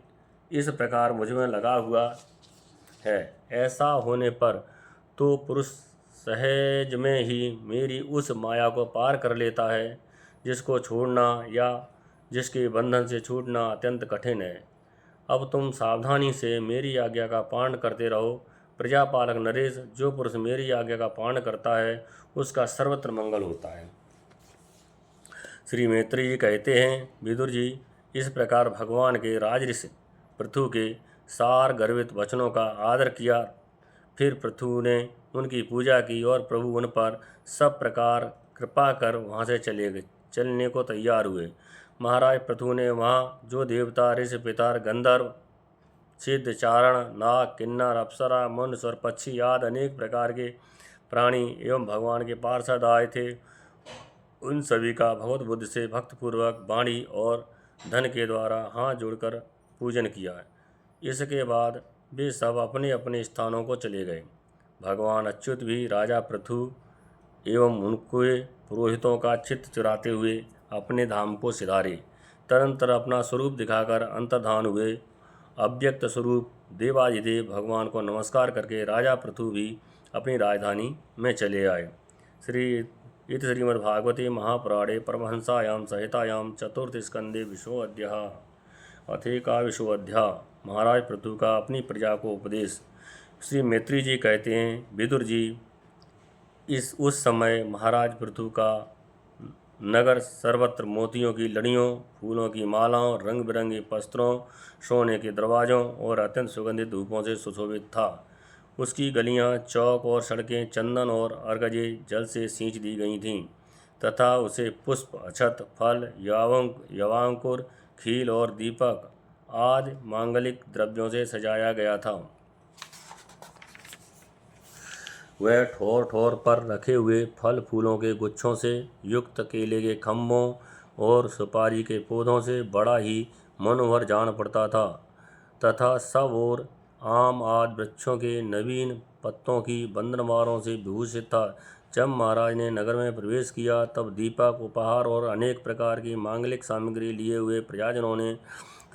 इस प्रकार मुझ में लगा हुआ है। ऐसा होने पर तो पुरुष सहज में ही मेरी उस माया को पार कर लेता है जिसको छोड़ना या जिसके बंधन से छूटना अत्यंत कठिन है। अब तुम सावधानी से मेरी आज्ञा का पालन करते रहो। प्रजापालक नरेश, जो पुरुष मेरी आज्ञा का पालन करता है उसका सर्वत्र मंगल होता है। श्री मैत्री जी कहते हैं, विदुर जी, इस प्रकार भगवान के राजऋषि पृथु के सार गर्वित वचनों का आदर किया। फिर पृथु ने उनकी पूजा की और प्रभु उन पर सब प्रकार कृपा कर वहाँ से चलने को तैयार हुए। महाराज पृथु ने वहाँ जो देवता, ऋषि, पितर, गंधर्व, सिद्ध, चारण, नाग, किन्नर, अप्सरा, मनुष्य और पक्षी आदि अनेक प्रकार के प्राणी एवं भगवान के पार्षद आए थे, उन सभी का भगवत बुद्धि से भक्तपूर्वक वाणी और धन के द्वारा हाथ जोड़कर पूजन किया। इसके बाद वे सब अपने अपने स्थानों को चले गए। भगवान अच्युत भी राजा पृथु एवं उनके पुरोहितों का चित्त चुराते हुए अपने धाम को सिधारे। तदनंतर अपना स्वरूप दिखाकर अंतर्धान हुए। अव्यक्त स्वरूप देवाधिदेव भगवान को नमस्कार करके राजा पृथु भी अपनी राजधानी में चले आए। इति श्रीमद्भागवते महापुराणे परमहंसायां संहितायां चतुर्थ स्कंदे विशोऽध्यायः। अथेकाविंशोऽध्यायः। महाराज पृथु का अपनी प्रजा को उपदेश। श्री मैत्री जी कहते हैं, विदुर जी, उस समय महाराज पृथु का नगर सर्वत्र मोतियों की लड़ियों, फूलों की मालाओं, रंग बिरंगे वस्त्रों, सोने के दरवाज़ों और अत्यंत सुगंधित धूपों से सुशोभित था। उसकी गलियां, चौक और सड़कें चंदन और अर्गजे जल से सींच दी गई थीं तथा उसे पुष्प, अक्षत, फल, यवांकुर, खील और दीपक आदि मांगलिक द्रव्यों से सजाया गया था। वह ठोर ठोर पर रखे हुए फल फूलों के गुच्छों से युक्त केले के खम्भों और सुपारी के पौधों से बड़ा ही मनोहर जान पड़ता था तथा सब ओर आम आदि वृक्षों के नवीन पत्तों की बंधनवारों से विभूषित था। जब महाराज ने नगर में प्रवेश किया तब दीपक, उपहार और अनेक प्रकार की मांगलिक सामग्री लिए हुए प्रजाजनों ने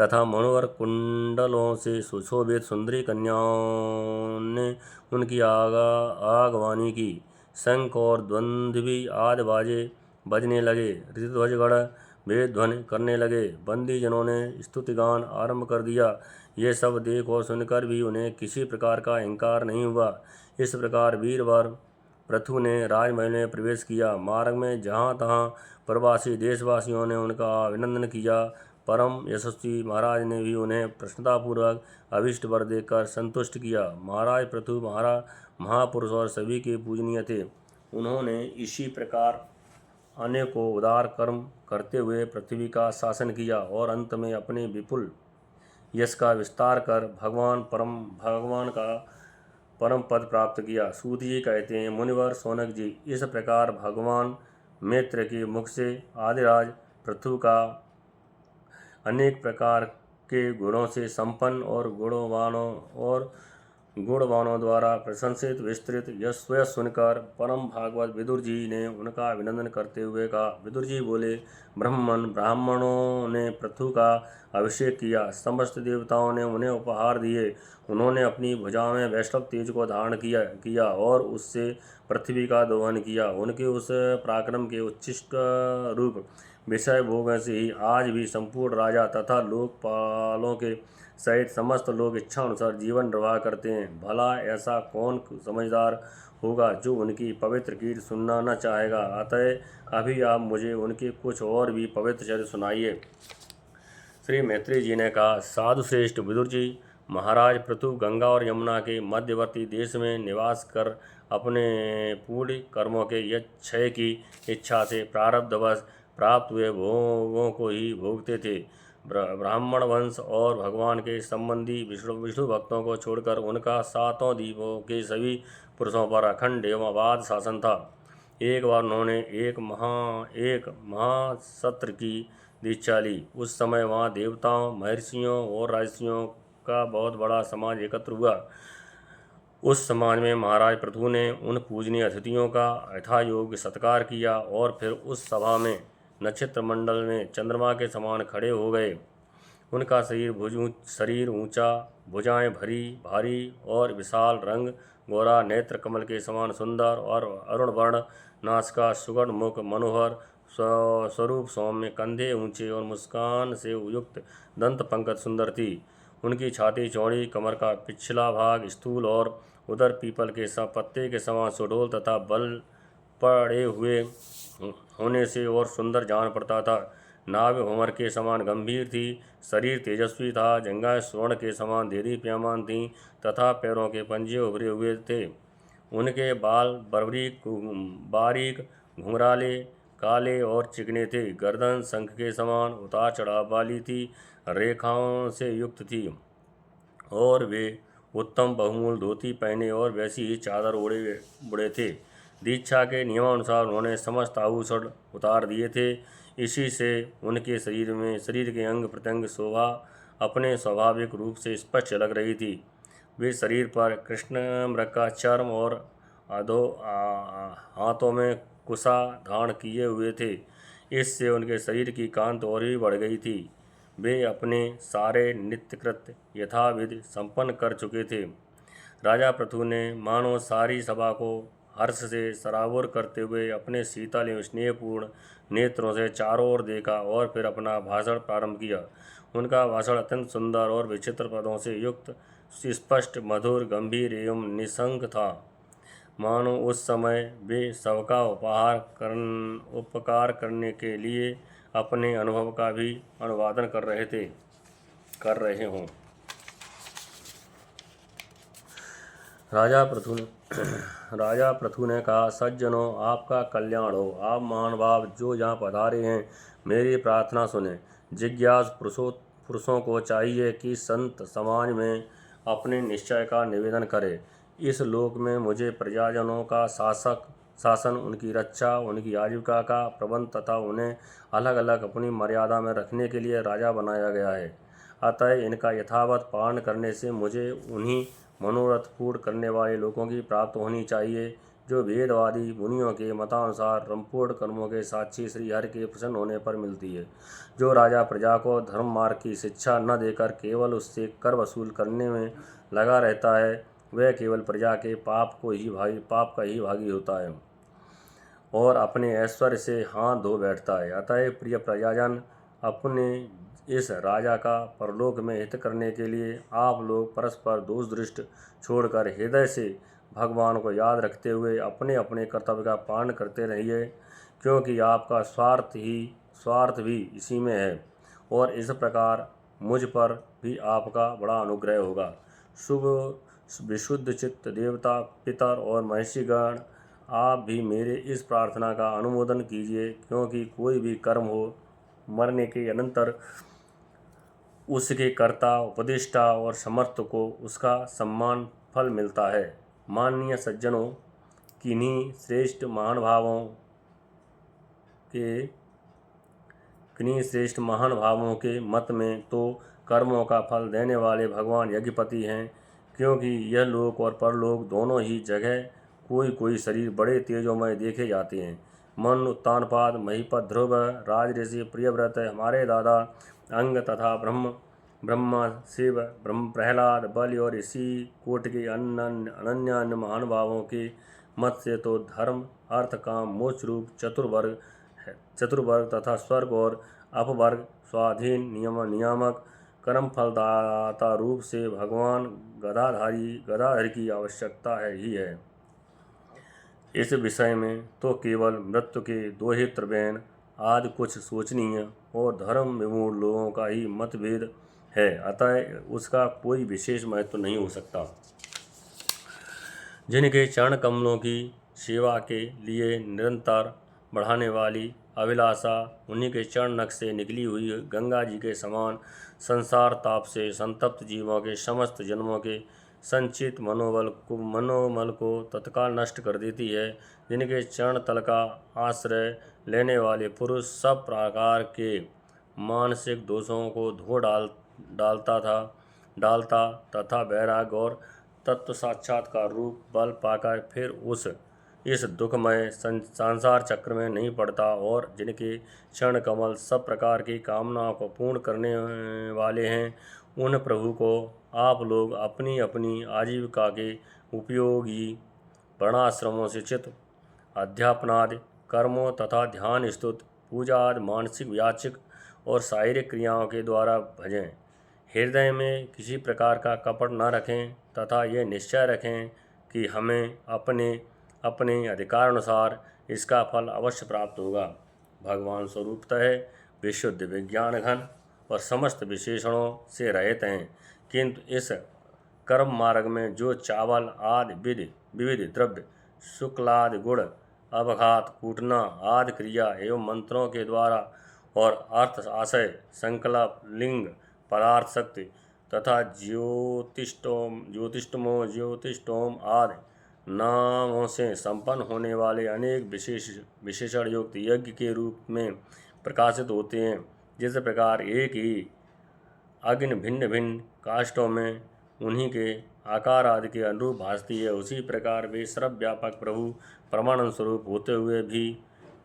तथा मनोहर कुंडलों से सुशोभित सुंदरी कन्याओं ने उनकी आगवानी की। शंख और द्वंद्वी आदि बाजे बजने लगे। ऋतुध्वजगण वे ध्वनि करने लगे। बंदी जनों ने स्तुतिगान आरंभ कर दिया। ये सब देख और सुनकर भी उन्हें किसी प्रकार का अहंकार नहीं हुआ। इस प्रकार वीरवर पृथु ने राजमहल में प्रवेश किया। मार्ग में जहाँ तहाँ प्रवासी देशवासियों ने उनका अभिनंदन किया। परम यशस्वी महाराज ने भी उन्हें प्रसन्नतापूर्वक अभीष्ट वर देकर संतुष्ट किया। महाराज पृथु महापुरुष और सभी के पूजनीय थे। उन्होंने इसी प्रकार अनेकों उदार कर्म करते हुए पृथ्वी का शासन किया और अंत में अपने विपुल यश का विस्तार कर भगवान का परम पद प्राप्त किया। सूत जी कहते हैं, मुनिवर शौनक जी, इस प्रकार भगवान मित्र के मुख से आदिराज पृथु का अनेक प्रकार के गुणों से संपन्न और गुणवानों द्वारा प्रशंसित विस्तृत यश सुनकर परम भागवत विदुर जी ने उनका अभिनंदन करते हुए कहा। विदुर जी बोले, ब्राह्मणों ने पृथु का अभिषेक किया। समस्त देवताओं ने उन्हें उपहार दिए। उन्होंने अपनी भुजा में वैष्णव तेज को धारण किया और उससे पृथ्वी का दोहन किया। उनके उस पराक्रम के उच्छिष्ट रूप विषय भोग से ही आज भी संपूर्ण राजा तथा लोकपालों के सहित समस्त लोग इच्छा अनुसार जीवन निर्वाह करते हैं। भला ऐसा कौन समझदार होगा जो उनकी पवित्र कीर्ति सुनना न चाहेगा। अतः अभी आप मुझे उनके कुछ और भी पवित्र चरित्र सुनाइए। श्री मैत्रेय जी ने कहा, साधु श्रेष्ठ विदुर जी, महाराज पृथु गंगा और यमुना के मध्यवर्ती देश में निवास कर अपने पूर्ण कर्मों के क्षय की इच्छा से प्रारब्धवश प्राप्त हुए भोगों को ही भोगते थे। ब्राह्मण वंश और भगवान के संबंधी विष्णु भक्तों को छोड़कर उनका सातों द्वीपों के सभी पुरुषों पर अखंड एवं अबाध शासन था। एक बार उन्होंने एक महासत्र की दीक्षा ली। उस समय वहाँ देवताओं, महर्षियों और राजर्षियों का बहुत बड़ा समाज एकत्र हुआ। उस समाज में महाराज पृथु ने उन पूजनीय अतिथियों का यथायोग्य सत्कार किया और फिर उस सभा में नक्षत्र मंडल में चंद्रमा के समान खड़े हो गए। उनका शरीर ऊंचा, भुजाएं भारी और विशाल, रंग गोरा, नेत्र कमल के समान सुंदर और अरुण वर्ण, नासिका सुगढ़, मुख मनोहर, स्वरूप सौम्य, कंधे ऊंचे और मुस्कान से युक्त दंत पंकज सुंदर थी। उनकी छाती चौड़ी, कमर का पिछला भाग स्थूल और उदर पीपल के पत्ते के समान सुडौल तथा बल पड़े हुए होने से और सुंदर जान पड़ता था। नाभ भंवर के समान गंभीर थी। शरीर तेजस्वी था। जंघाएं स्वर्ण के समान देदीप्यमान थीं तथा पैरों के पंजे उभरे हुए थे। उनके बाल बारीक घुंघराले, काले और चिकने थे। गर्दन शंख के समान उतार चढ़ाव वाली थी, रेखाओं से युक्त थी और वे उत्तम बहुमूल धोती पहने और वैसी ही चादर ओढ़े थे। दीक्षा के नियमानुसार उन्होंने समस्त आभूषण उतार दिए थे। इसी से उनके शरीर के अंग प्रत्यंग शोभा अपने स्वाभाविक रूप से स्पष्ट झलक रही थी। वे शरीर पर कृष्ण मृग का चर्म और हाथों में कुशा धारण किए हुए थे। इससे उनके शरीर की कांति और भी बढ़ गई थी। वे अपने सारे नित्यकृत्य यथाविधि संपन्न कर चुके थे। राजा पृथु ने मानो सारी सभा को हर्ष से सराबोर करते हुए अपने शीतल एवं स्नेहपूर्ण नेत्रों से चारों ओर देखा और फिर अपना भाषण प्रारंभ किया। उनका भाषण अत्यंत सुंदर और विचित्र पदों से युक्त, स्पष्ट, मधुर, गंभीर एवं निशंक था। मानो उस समय वे सबका उपकार करने के लिए अपने अनुभव का भी अनुवादन कर रहे हों। राजा पृथु ने कहा, सज्जनों, आपका कल्याण हो। आप महानुभाव जो यहाँ पधारे हैं, मेरी प्रार्थना सुने। जिज्ञास पुरुषों को चाहिए कि संत समाज में अपने निश्चय का निवेदन करें। इस लोक में मुझे प्रजाजनों का शासन, उनकी रक्षा, उनकी आजीविका का प्रबंध तथा उन्हें अलग अलग अपनी मर्यादा में रखने के लिए राजा बनाया गया है। अतः इनका यथावत पालन करने से मुझे उन्हीं मनोरथ पूर्ण करने वाले लोगों की प्राप्त होनी चाहिए जो वेदवादी मुनियों के मतानुसार संपूर्ण कर्मों के साक्षी श्री हरि के प्रसन्न होने पर मिलती है। जो राजा प्रजा को धर्म मार्ग की शिक्षा न देकर केवल उससे कर वसूल करने में लगा रहता है, वह केवल प्रजा के पाप का ही भागी होता है और अपने ऐश्वर्य से हाथ धो बैठता है। अतः प्रिय प्रजाजन, अपने इस राजा का परलोक में हित करने के लिए आप लोग परस्पर दोष दृष्टि छोड़कर हृदय से भगवान को याद रखते हुए अपने अपने कर्तव्य का पालन करते रहिए, क्योंकि आपका स्वार्थ भी इसी में है, और इस प्रकार मुझ पर भी आपका बड़ा अनुग्रह होगा। शुभ विशुद्ध चित्त देवता, पितर और महर्षिगण, आप भी मेरे इस प्रार्थना का अनुमोदन कीजिए, क्योंकि कोई भी कर्म हो, मरने के अनंतर उसके कर्ता, उपदेष्टा और समर्थ को उसका सम्मान फल मिलता है। माननीय सज्जनों, किन्हीं श्रेष्ठ महानुभावों के मत में तो कर्मों का फल देने वाले भगवान यज्ञपति हैं, क्योंकि यह लोक और परलोक दोनों ही जगह कोई कोई शरीर बड़े तेजोमय देखे जाते हैं। मन, उत्तानपाद, महिपत, ध्रुव, राजऋषि, प्रियव्रत, हमारे दादा अंग तथा ब्रह्मा, शिव, ब्रह्म प्रहलाद, बलि और इसी कोट के अन्य महानुभावों के मत से तो धर्म, अर्थ, काम, मोक्ष रूप चतुर्वर्ग तथा स्वर्ग और अपवर्ग स्वाधीन नियामक कर्म फलदाता रूप से भगवान गदाधर की आवश्यकता ही है। इस विषय में तो केवल मृत्यु के दो ही त्रिवेण आदि कुछ सोचनीय और धर्म विमूढ़ लोगों का ही मतभेद है, अतः उसका कोई विशेष महत्व नहीं हो सकता। जिनके चरण कमलों की सेवा के लिए निरंतर बढ़ाने वाली अभिलाषा उन्हीं के चरण नख से निकली हुई गंगा जी के समान संसार ताप से संतप्त जीवों के समस्त जन्मों के संचित मनोमल को तत्काल नष्ट कर देती है। जिनके चरण तल का आश्रय लेने वाले पुरुष सब प्रकार के मानसिक दोषों को धो डालता तथा वैराग्य और तत्व साक्षात्कार रूप बल पाकर फिर इस दुखमय संसार चक्र में नहीं पड़ता, और जिनके चरण कमल सब प्रकार की कामनाओं को पूर्ण करने वाले हैं, उन प्रभु को आप लोग अपनी अपनी आजीविका के उपयोगी वर्णाश्रमों से चित अध्यापनादि कर्मों तथा ध्यान, स्तुति, पूजा आदि मानसिक, वाचिक और शारीरिक क्रियाओं के द्वारा भजें। हृदय में किसी प्रकार का कपट न रखें तथा ये निश्चय रखें कि हमें अपने अधिकारानुसार इसका फल अवश्य प्राप्त होगा। भगवान स्वरूपतः विशुद्ध विज्ञान घन और समस्त विशेषणों से रहित हैं, किंतु इस कर्म मार्ग में जो चावल आदि विविध द्रव्य, शुक्लादि गुण, अवघात, कूटना आदि क्रिया एवं मंत्रों के द्वारा और अर्थ, आशय, संकल्प, लिंग, पदार्थ, शक्ति तथा ज्योतिष्टोम आदि नामों से संपन्न होने वाले अनेक विशेषण युक्त यज्ञ के रूप में प्रकाशित होते हैं। जिस प्रकार एक ही अग्नि भिन्न भिन्न काष्ठों में उन्हीं के आकार आदि के अनुरूप भासती है, उसी प्रकार वे सर्वव्यापक प्रभु परमानंद स्वरूप होते हुए भी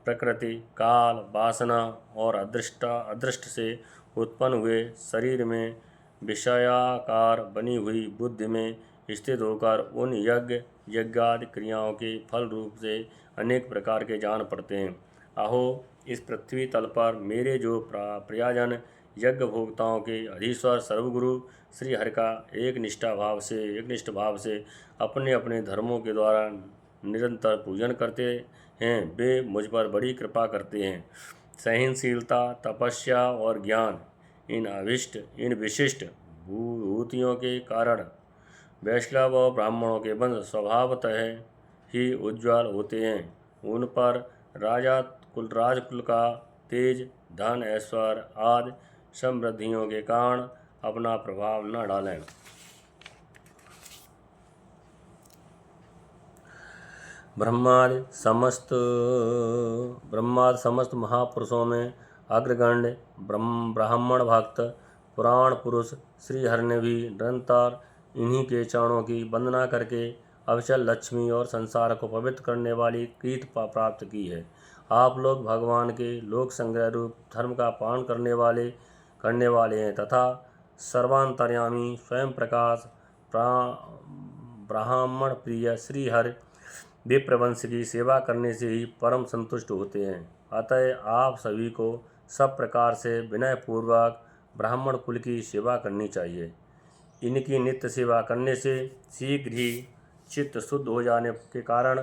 प्रकृति, काल, वासना और अदृष्ट से उत्पन्न हुए शरीर में विषयाकार बनी हुई बुद्धि में स्थित होकर उन यज्ञादि क्रियाओं के फल रूप से अनेक प्रकार के जान पड़ते हैं। अहो, इस पृथ्वी तल पर मेरे जो प्रियजन यज्ञ भोक्ताओं के अधीश्वर सर्वगुरु श्री हरि का एक निष्ठ भाव से अपने अपने धर्मों के द्वारा निरंतर पूजन करते हैं, वे मुझ पर बड़ी कृपा करते हैं। सहनशीलता, तपस्या और ज्ञान इन विशिष्ट भूतियों के कारण वैष्णव और ब्राह्मणों के वंश स्वभावतः ही उज्ज्वल होते हैं। उन पर राजकुल का तेज, धन, ऐश्वर्य आदि समृद्धियों के कारण अपना प्रभाव न डालें। ब्रह्मादि समस्त महापुरुषों में अग्रगण्य ब्राह्मण भक्त पुराण पुरुष श्री हरि ने भी निरंतर इन्हीं के चरणों की वंदना करके अविचल लक्ष्मी और संसार को पवित्र करने वाली कीर्ति प्राप्त की है। आप लोग भगवान के लोक संग्रह रूप धर्म का पालन करने वाले हैं तथा सर्वांतर्यामी स्वयं प्रकाश ब्राह्मण प्रिय श्री हरि विप्रवंश की सेवा करने से ही परम संतुष्ट होते हैं। अतः आप सभी को सब प्रकार से विनयपूर्वक ब्राह्मण कुल की सेवा करनी चाहिए। इनकी नित्य सेवा करने से शीघ्र ही चित्त शुद्ध हो जाने के कारण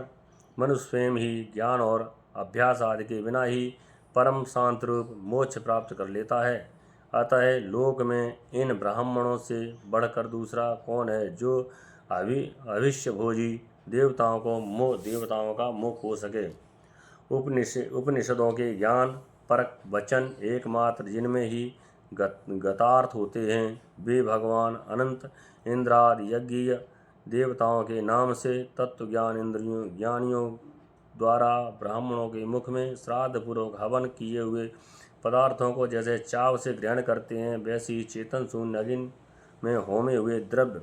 मनुष्य स्वयं ही ज्ञान और अभ्यास आदि के बिना ही परम शांत रूप मोक्ष प्राप्त कर लेता है। अतः लोक में इन ब्राह्मणों से बढ़कर दूसरा कौन है जो अविष्यभोजी देवताओं का मुख हो सके। उपनिषदों के ज्ञान परक वचन एकमात्र जिनमें ही गतार्थ होते हैं, वे भगवान अनंत इंद्रादि यज्ञ देवताओं के नाम से तत्व ज्ञानियों द्वारा ब्राह्मणों के मुख में श्राद्ध पूर्वक हवन किए हुए पदार्थों को जैसे चाव से ग्रहण करते हैं, वैसे ही चेतन शून्य अग्नि में होमे हुए द्रव्य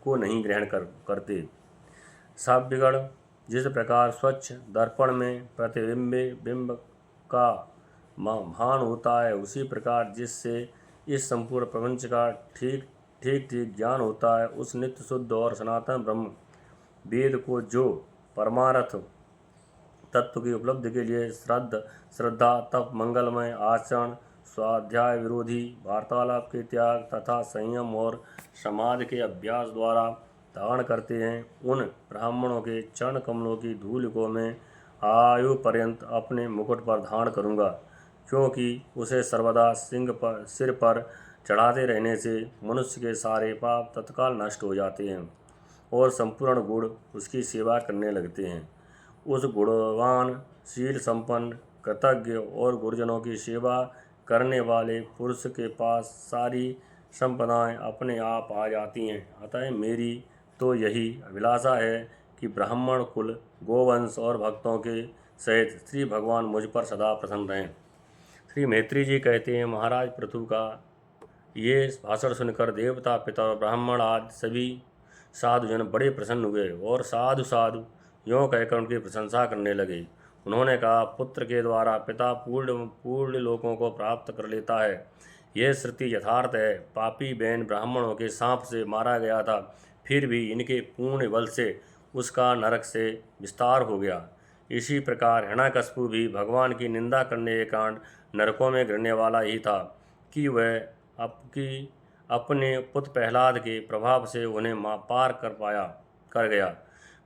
को नहीं ग्रहण करते। साभ्यगण जिस प्रकार स्वच्छ दर्पण में बिंब का भान होता है, उसी प्रकार जिससे इस संपूर्ण प्रपंच का ठीक ज्ञान होता है, उस नित्य शुद्ध और सनातन ब्रह्म वेद को जो परमार्थ तत्व की उपलब्धि के लिए श्रद्धा तप मंगलमय आचरण स्वाध्याय विरोधी वार्तालाप के त्याग तथा संयम और समाधि के अभ्यास द्वारा धारण करते हैं, उन ब्राह्मणों के चरण कमलों की धूल को मैं आयु पर्यंत अपने मुकुट पर धारण करूँगा, क्योंकि उसे सर्वदा सिर पर चढ़ाते रहने से मनुष्य के सारे पाप तत्काल नष्ट हो जाते हैं और संपूर्ण गुण उसकी सेवा करने लगते हैं। उस गुणवान शील संपन्न कृतज्ञ और गुरुजनों की सेवा करने वाले पुरुष के पास सारी संपदाएं अपने आप आ जाती हैं। अतः मेरी तो यही अभिलाषा है कि ब्राह्मण कुल गोवंश और भक्तों के सहित श्री भगवान मुझ पर सदा प्रसन्न रहें। श्री मैत्री जी कहते हैं, महाराज पृथु का ये भाषण सुनकर देवता पिता और ब्राह्मण आदि सभी साधुजन बड़े प्रसन्न हुए और साधु साधु यों कहकर उनकी प्रशंसा करने लगे। उन्होंने कहा, पुत्र के द्वारा पिता पूर्ण लोकों को प्राप्त कर लेता है, यह श्रुति यथार्थ है। पापी बहन ब्राह्मणों के सांप से मारा गया था, फिर भी इनके पूर्ण बल से उसका नरक से विस्तार हो गया। इसी प्रकार हिरण्यकशिपु भी भगवान की निंदा करने के कारण नरकों में गिरने वाला ही था कि वह अपने पुत्र प्रहलाद के प्रभाव से उन्हें पार कर गया।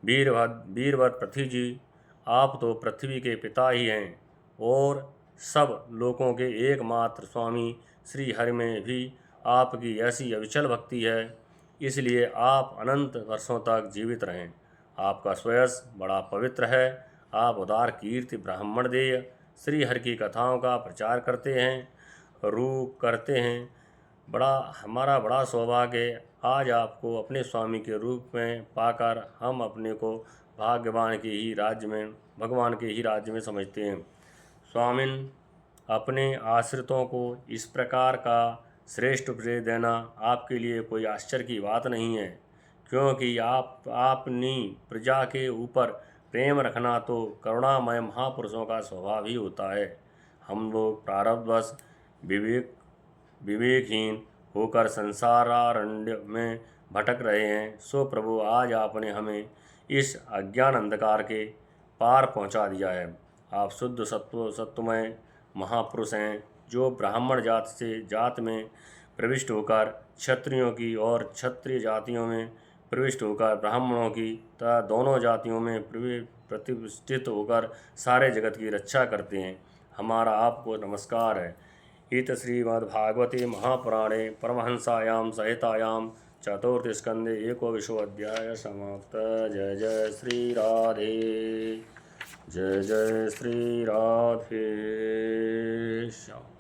वीरवर पृथ्वी जी, आप तो पृथ्वी के पिता ही हैं और सब लोगों के एकमात्र स्वामी श्री हरि में भी आपकी ऐसी अविचल भक्ति है, इसलिए आप अनंत वर्षों तक जीवित रहें। आपका स्वयस बड़ा पवित्र है। आप उदार कीर्ति ब्राह्मण देय श्री हरि की कथाओं का प्रचार करते हैं, करते हैं। हमारा बड़ा सौभाग्य आज आपको अपने स्वामी के रूप में पाकर हम अपने को भगवान के ही राज्य में समझते हैं। स्वामिन, अपने आश्रितों को इस प्रकार का श्रेष्ठ उपदेश देना आपके लिए कोई आश्चर्य की बात नहीं है, क्योंकि अपनी प्रजा के ऊपर प्रेम रखना तो करुणामय महापुरुषों का स्वभाव ही होता है। हम लोग प्रारब्धवश विवेकहीन होकर संसारारण्य में भटक रहे हैं, सो प्रभु आज आपने हमें इस अज्ञान अंधकार के पार पहुंचा दिया है। आप शुद्ध सत्वमय महापुरुष हैं, जो ब्राह्मण जात में प्रविष्ट होकर क्षत्रियों की और क्षत्रिय जातियों में प्रविष्ट होकर ब्राह्मणों की तथा दोनों जातियों में प्रतिष्ठित होकर सारे जगत की रक्षा करते हैं। हमारा आपको नमस्कार है। इत श्रीमद्भागवते महापुराणे परमहंसायां संहितायां चतुर्थस्कन्धे एकोविंशोऽध्यायः समाप्तः। जय जय श्री राधे, जय जय श्री राधे श्याम।